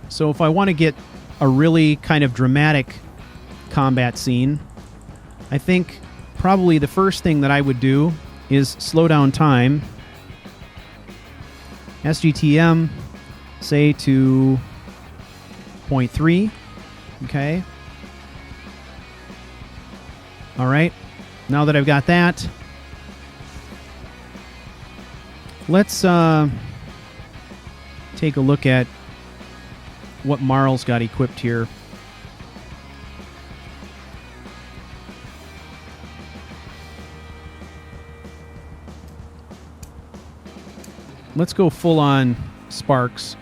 So if I want to get a really kind of dramatic combat scene, I think probably the first thing that I would do is slow down time. SGTM, say to 0.3. Okay. All right. Now that I've got that, let's take a look at what Marl's got equipped here. Let's go full on sparks,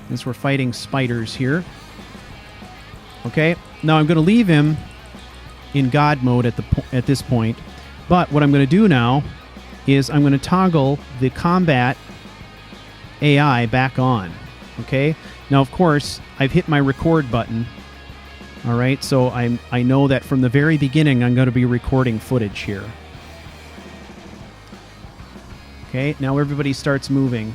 since we're fighting spiders here. Okay, now I'm going to leave him in God mode at this point, but what I'm going to do now is I'm going to toggle the combat AI back on. Okay, now of course I've hit my record button. All right, so I know that from the very beginning I'm going to be recording footage here. Okay, now everybody starts moving.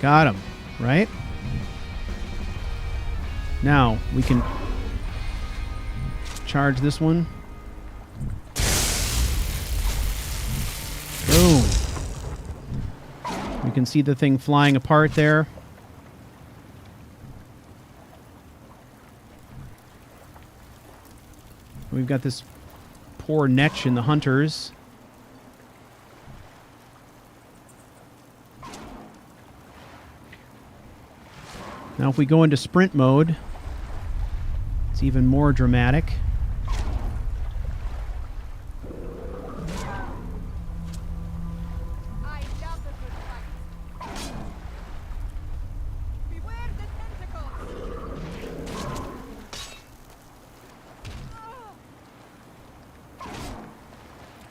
Got him, right? Now, we can charge this one. Boom. You can see the thing flying apart there. We've got this poor Netch and the hunters. Now if we go into sprint mode, it's even more dramatic. I love a good fight. Beware the tentacles.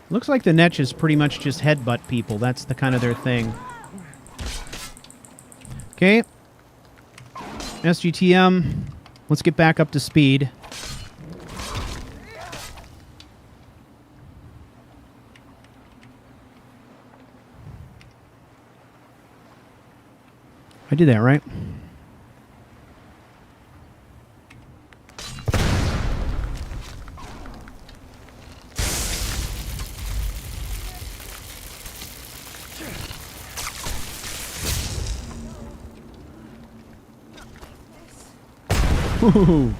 Looks like the Netches pretty much just headbutt people. That's the kind of their thing. Okay. SGTM. Let's get back up to speed. I did that, right? Woohoo.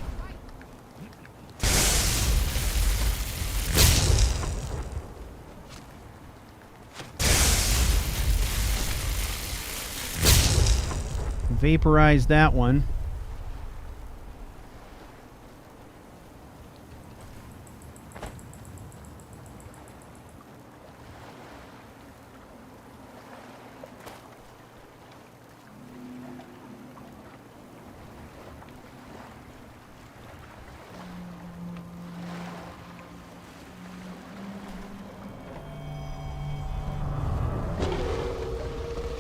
Vaporize that one.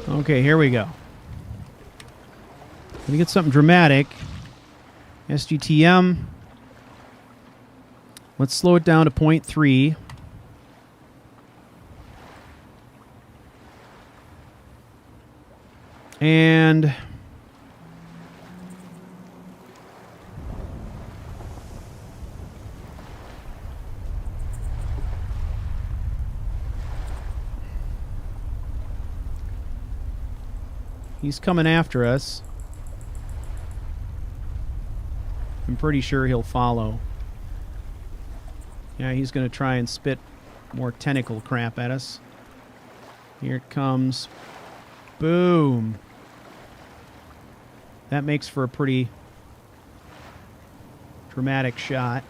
Okay, here we go. Let me get something dramatic. SGTM. Let's slow it down to 0.3. And he's coming after us. I'm pretty sure he'll follow. Yeah, he's going to try and spit more tentacle crap at us. Here it comes. Boom. That makes for a pretty dramatic shot.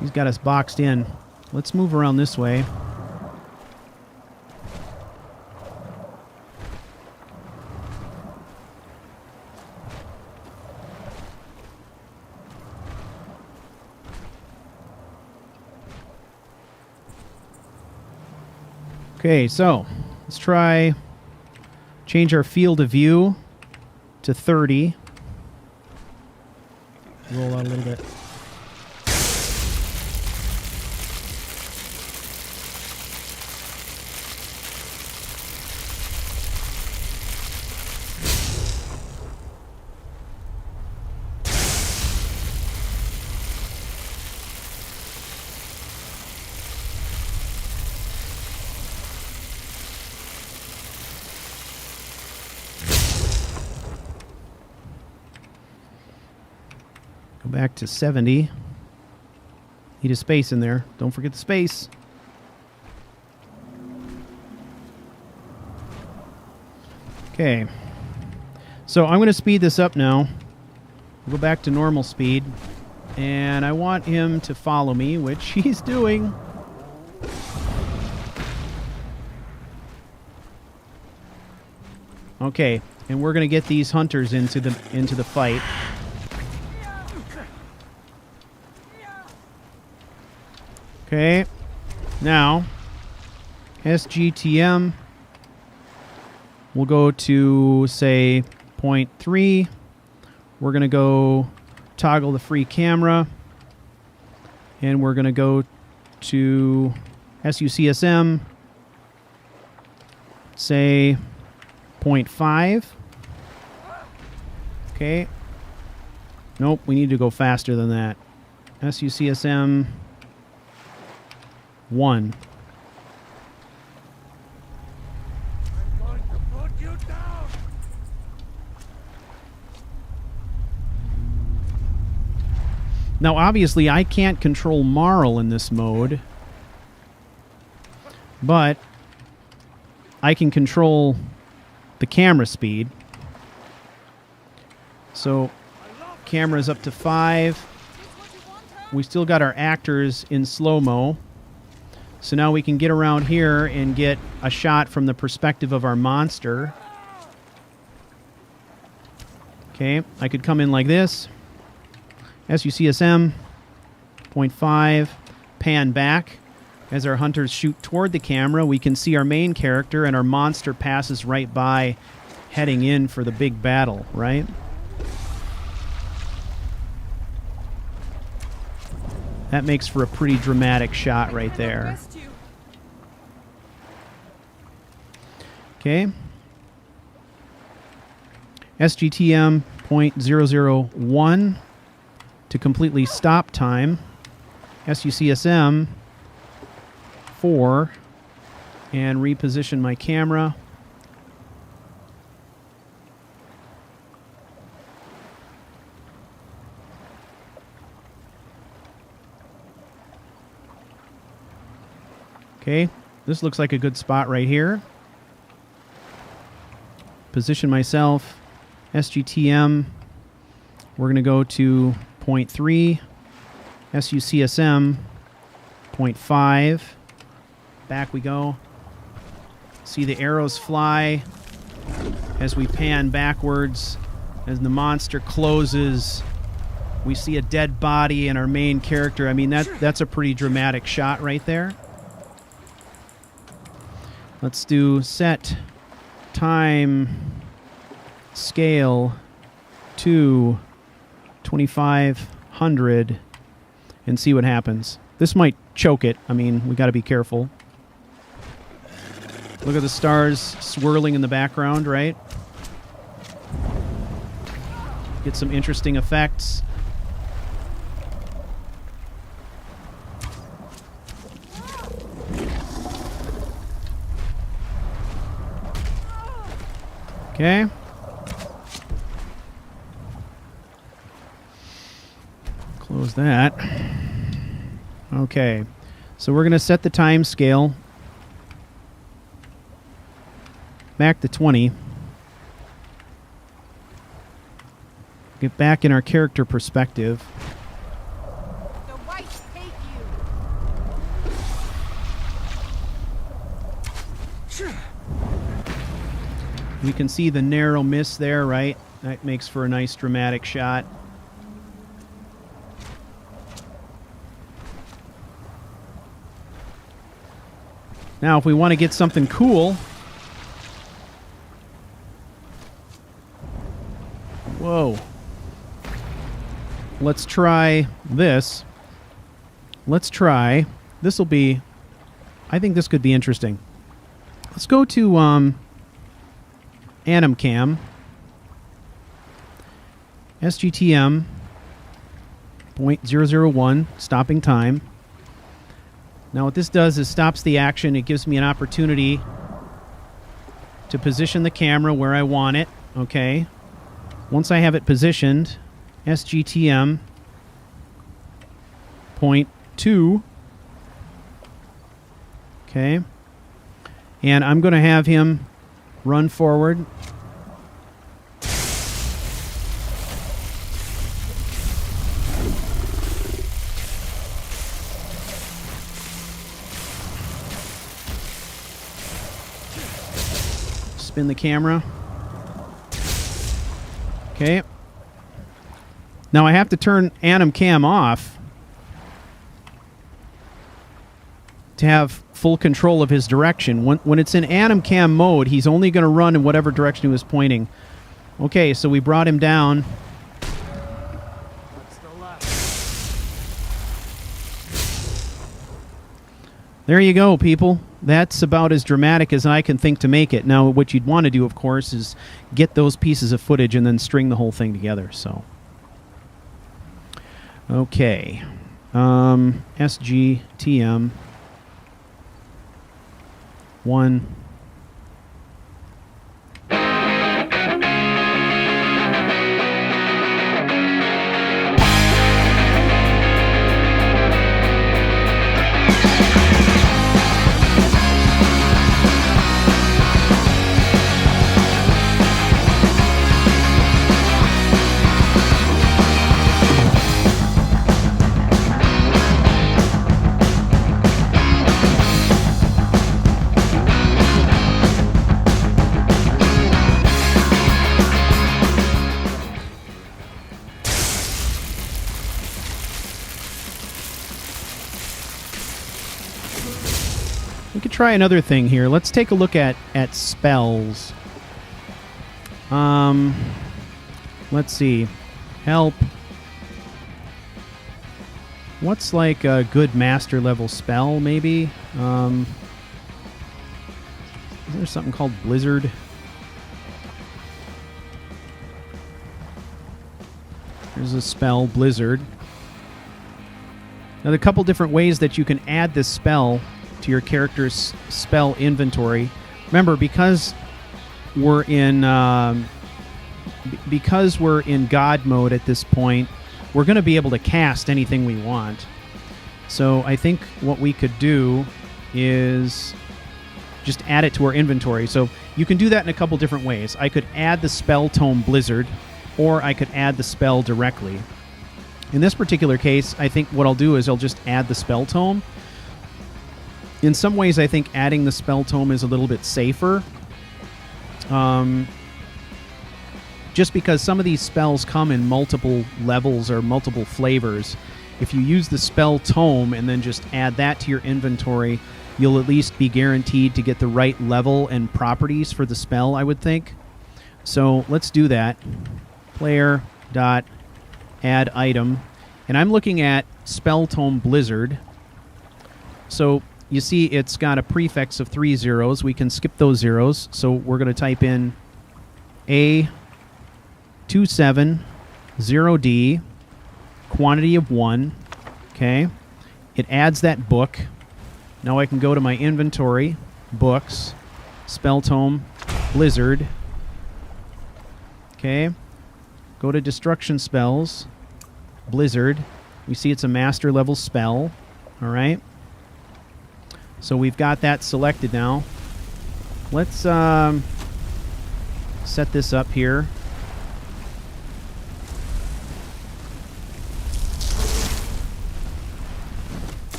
He's got us boxed in. Let's move around this way. Okay, so let's try change our field of view to 30. Roll out a little bit. Go back to 70. Need a space in there. Don't forget the space. Okay. So I'm going to speed this up now. We'll go back to normal speed. And I want him to follow me, which he's doing. Okay. And we're going to get these hunters into the fight. Okay, now SGTM, we'll go to, say, 0.3. We're going to go toggle the free camera. And we're going to go to sucsm, say 0.5. Okay. Nope, we need to go faster than that. sucsm 1. I'm going to put you down. Now, obviously, I can't control Marl in this mode, but I can control the camera speed. So, camera's up to 5. We still got our actors in slow-mo. So now we can get around here and get a shot from the perspective of our monster. Okay, I could come in like this. sucsm 0.5, pan back. As our hunters shoot toward the camera, we can see our main character, and our monster passes right by, heading in for the big battle, right? That makes for a pretty dramatic shot right there. Okay. SGTM 0.001 to completely stop time. SUCSM 4 and reposition my camera. Okay, this looks like a good spot right here. Position myself. SGTM. We're going to go to 0.3. SUCSM 0.5. Back we go. See the arrows fly as we pan backwards. As the monster closes, we see a dead body and our main character. I mean, that's a pretty dramatic shot right there. Let's do set time scale to 2500 and see what happens. This might choke it. I mean, we got to be careful. Look at the stars swirling in the background, right? Get some interesting effects. Okay. Close that. Okay. So we're going to set the time scale back to 20. Get back in our character perspective. The whites hate you. We can see the narrow miss there, right? That makes for a nice dramatic shot. Now, if we want to get something cool... Whoa. Let's try this. Let's try... This will be... I think this could be interesting. Let's go to animcam. SGTM 0.001, stopping time. Now what this does is stops the action. It gives me an opportunity to position the camera where I want it. Okay. Once I have it positioned, SGTM 0.2. Okay. And I'm going to have him run forward. Spin the camera. Okay. Now I have to turn animcam off to have full control of his direction. When it's in animcam mode, he's only going to run in whatever direction he was pointing. Okay, so we brought him down. What's the left? There you go, people. That's about as dramatic as I can think to make it. Now, what you'd want to do, of course, is get those pieces of footage and then string the whole thing together. So, okay. SGTM 1. We could try another thing here. Let's take a look at spells. Let's see. Help. What's like a good master level spell, maybe? Is there something called Blizzard? There's a spell, Blizzard. Now, there are a couple different ways that you can add this spell to your character's spell inventory. Remember, because we're in God mode at this point, we're going to be able to cast anything we want. So I think what we could do is just add it to our inventory. So you can do that in a couple different ways. I could add the spell tome Blizzard, or I could add the spell directly. In this particular case, I think what I'll do is I'll just add the spell tome. In some ways, I think adding the spell tome is a little bit safer. Just because some of these spells come in multiple levels or multiple flavors. If you use the spell tome and then just add that to your inventory, you'll at least be guaranteed to get the right level and properties for the spell, I would think. So let's do that. Player dot add item. And I'm looking at spell tome Blizzard. So you see it's got a prefix of 3 zeros. We can skip those zeros. So we're going to type in A270D, quantity of 1. Okay. It adds that book. Now I can go to my inventory, books, spell tome, Blizzard. Okay. Go to destruction spells, Blizzard. We see it's a master level spell. All right. So we've got that selected now. Let's set this up here.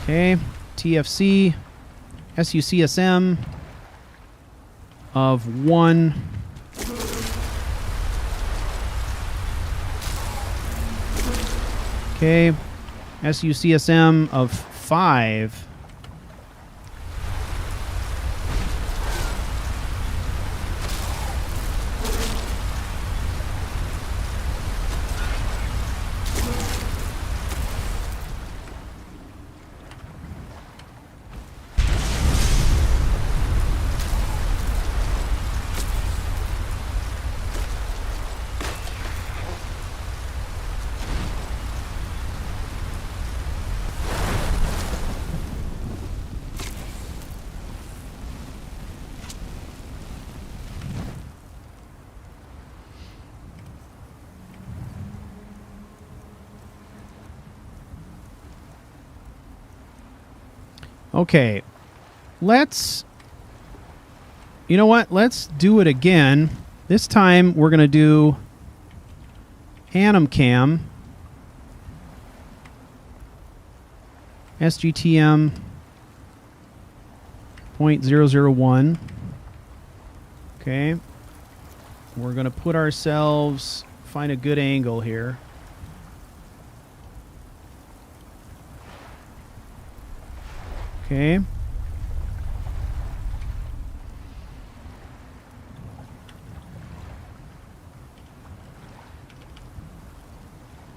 Okay, TFC, SUCSM of 1. Okay, SUCSM of 5. Okay, you know what? Let's do it again. This time we're going to do animcam, sgtm 0.001. Okay, we're going to put ourselves, find a good angle here. Okay.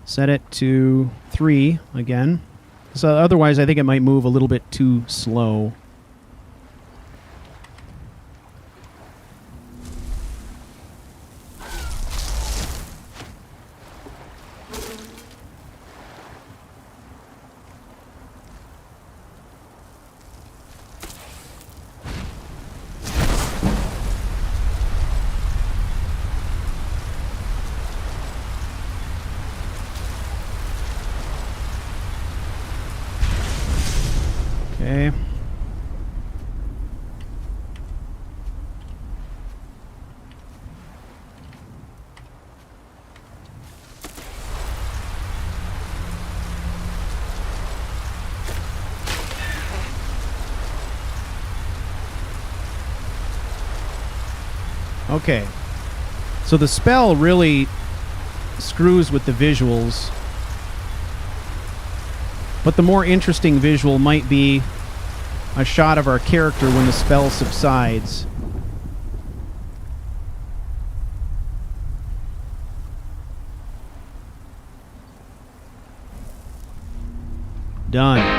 Set it to 3 again. So otherwise, I think it might move a little bit too slow. Okay. Okay. So the spell really screws with the visuals. But the more interesting visual might be a shot of our character when the spell subsides. Done.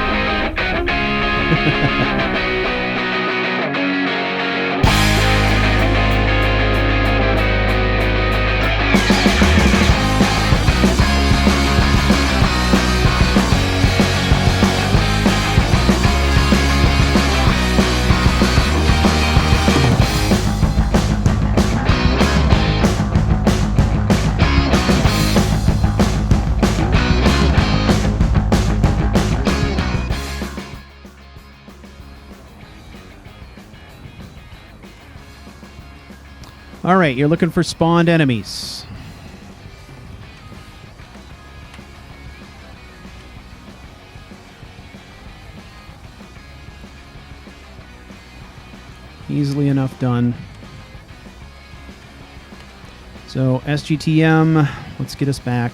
All right, you're looking for spawned enemies. Easily enough done. So SGTM, let's get us back.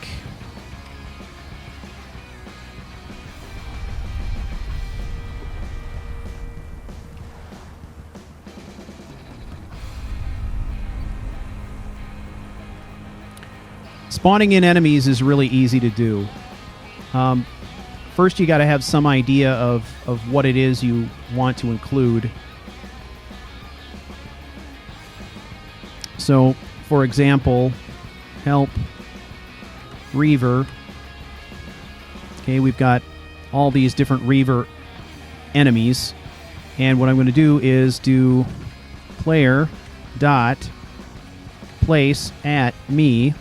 Spawning in enemies is really easy to do. First, you got to have some idea of what it is you want to include. So, for example, help Reaver. Okay, we've got all these different Reaver enemies. And what I'm going to do is do player dot place at me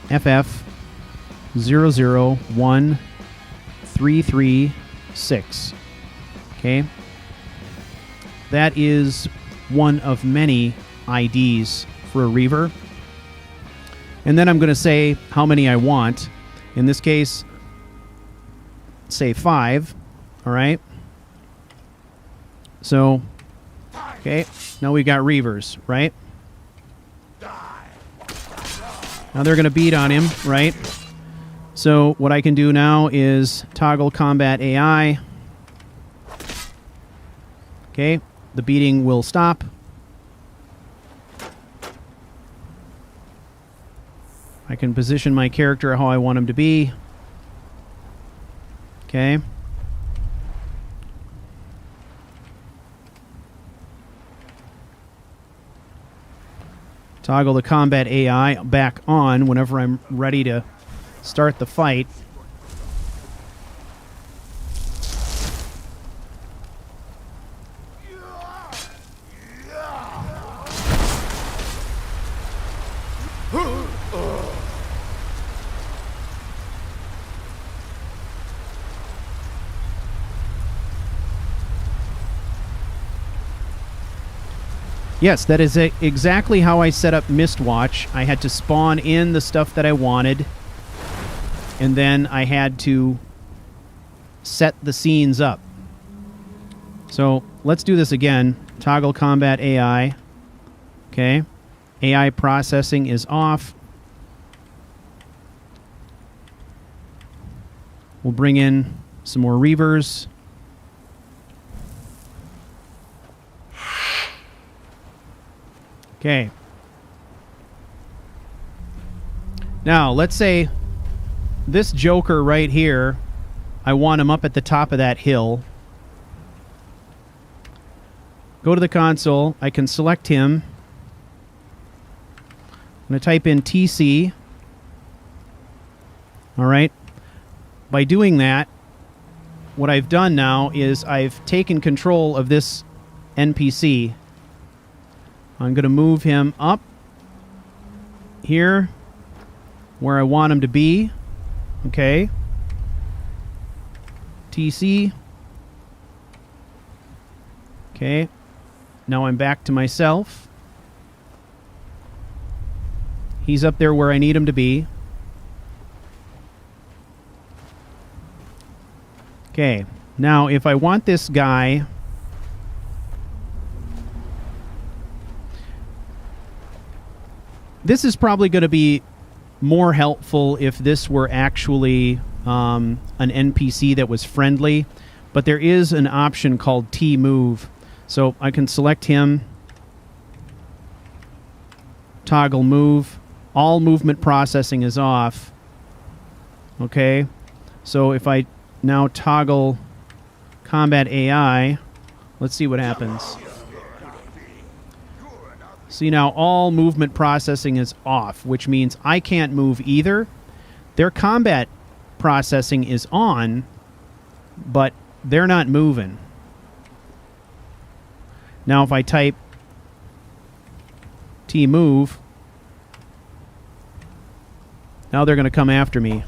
FF001336. Okay? That is one of many IDs for a Reaver. And then I'm going to say how many I want. In this case, say 5. All right? So, okay, now we've got Reavers, right? Now they're going to beat on him, right? So what I can do now is toggle combat AI. Okay, the beating will stop. I can position my character how I want him to be. Okay. Toggle the combat AI back on whenever I'm ready to start the fight. Yes, that is exactly how I set up Mistwatch. I had to spawn in the stuff that I wanted, and then I had to set the scenes up. So let's do this again. Toggle combat AI. Okay. AI processing is off. We'll bring in some more Reavers. Okay. Now, let's say this joker right here, I want him up at the top of that hill. Go to the console. I can select him. I'm going to type in TC. All right. By doing that, what I've done now is I've taken control of this NPC. I'm going to move him up here where I want him to be. Okay. TC. Okay. Now I'm back to myself. He's up there where I need him to be. Okay. Now, if I want this guy... This is probably going to be more helpful if this were actually an NPC that was friendly. But there is an option called tmove. So I can select him. Toggle move. All movement processing is off. Okay. So if I now toggle combat AI, let's see what happens. See, now all movement processing is off, which means I can't move either. Their combat processing is on, but they're not moving. Now if I type tmove, now they're going to come after me.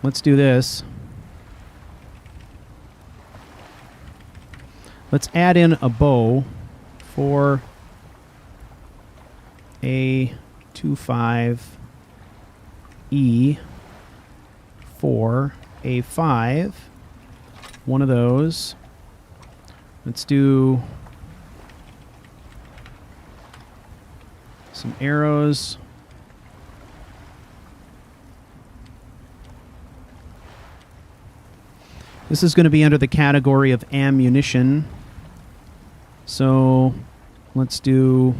Let's do this. Let's add in a bow for a 25E for a 5. One of those. Let's do some arrows. This is going to be under the category of ammunition. So let's do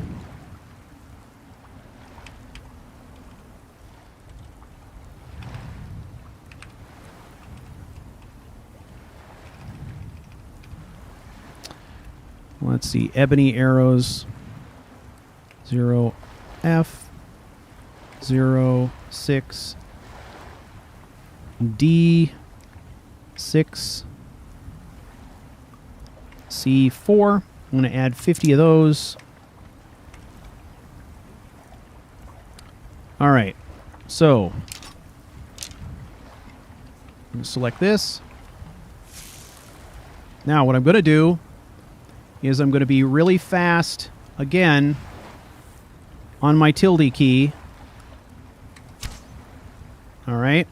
let's see, ebony arrows 0F 06 D 6 C4. I'm going to add 50 of those. All right. So I'm going to select this. Now what I'm going to do is I'm going to be really fast again on my tilde key. All right.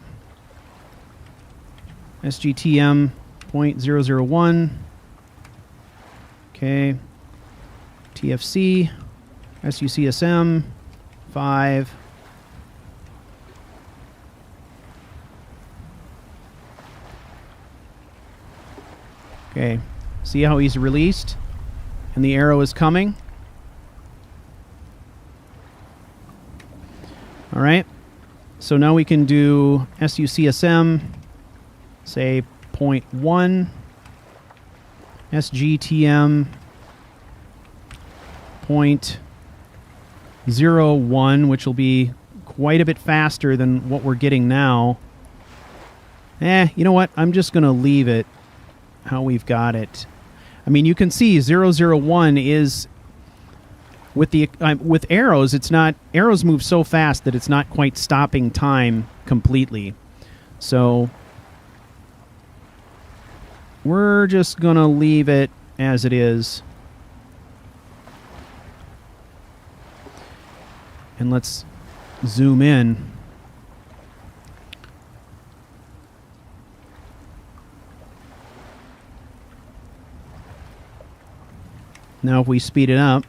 SGTM 0.001. Okay. TFC. SUCSM 5. Okay. See how he's released? And the arrow is coming. All right. So now we can do SUCSM. Say 0.1, SGTM 0.01, which will be quite a bit faster than what we're getting now. You know what? I'm just going to leave it how we've got it. I mean, you can see 001 is with the with arrows. It's not, arrows move so fast that it's not quite stopping time completely. So we're just going to leave it as it is. And let's zoom in. Now if we speed it up,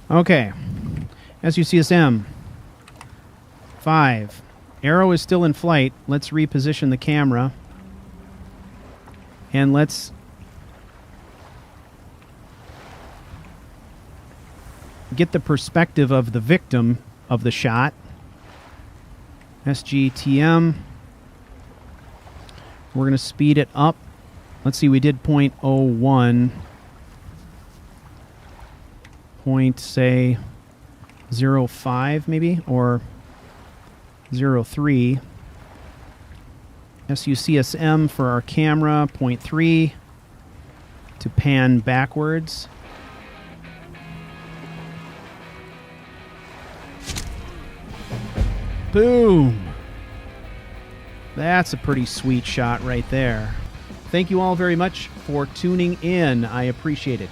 okay, SUCSM 5. Arrow is still in flight. Let's reposition the camera. And let's get the perspective of the victim of the shot. SGTM. We're going to speed it up. Let's see, we did 0.01. Point, say, 0.5 maybe, or 0.3. SUCSM for our camera, 0.3 to pan backwards. Boom! That's a pretty sweet shot right there. Thank you all very much for tuning in. I appreciate it.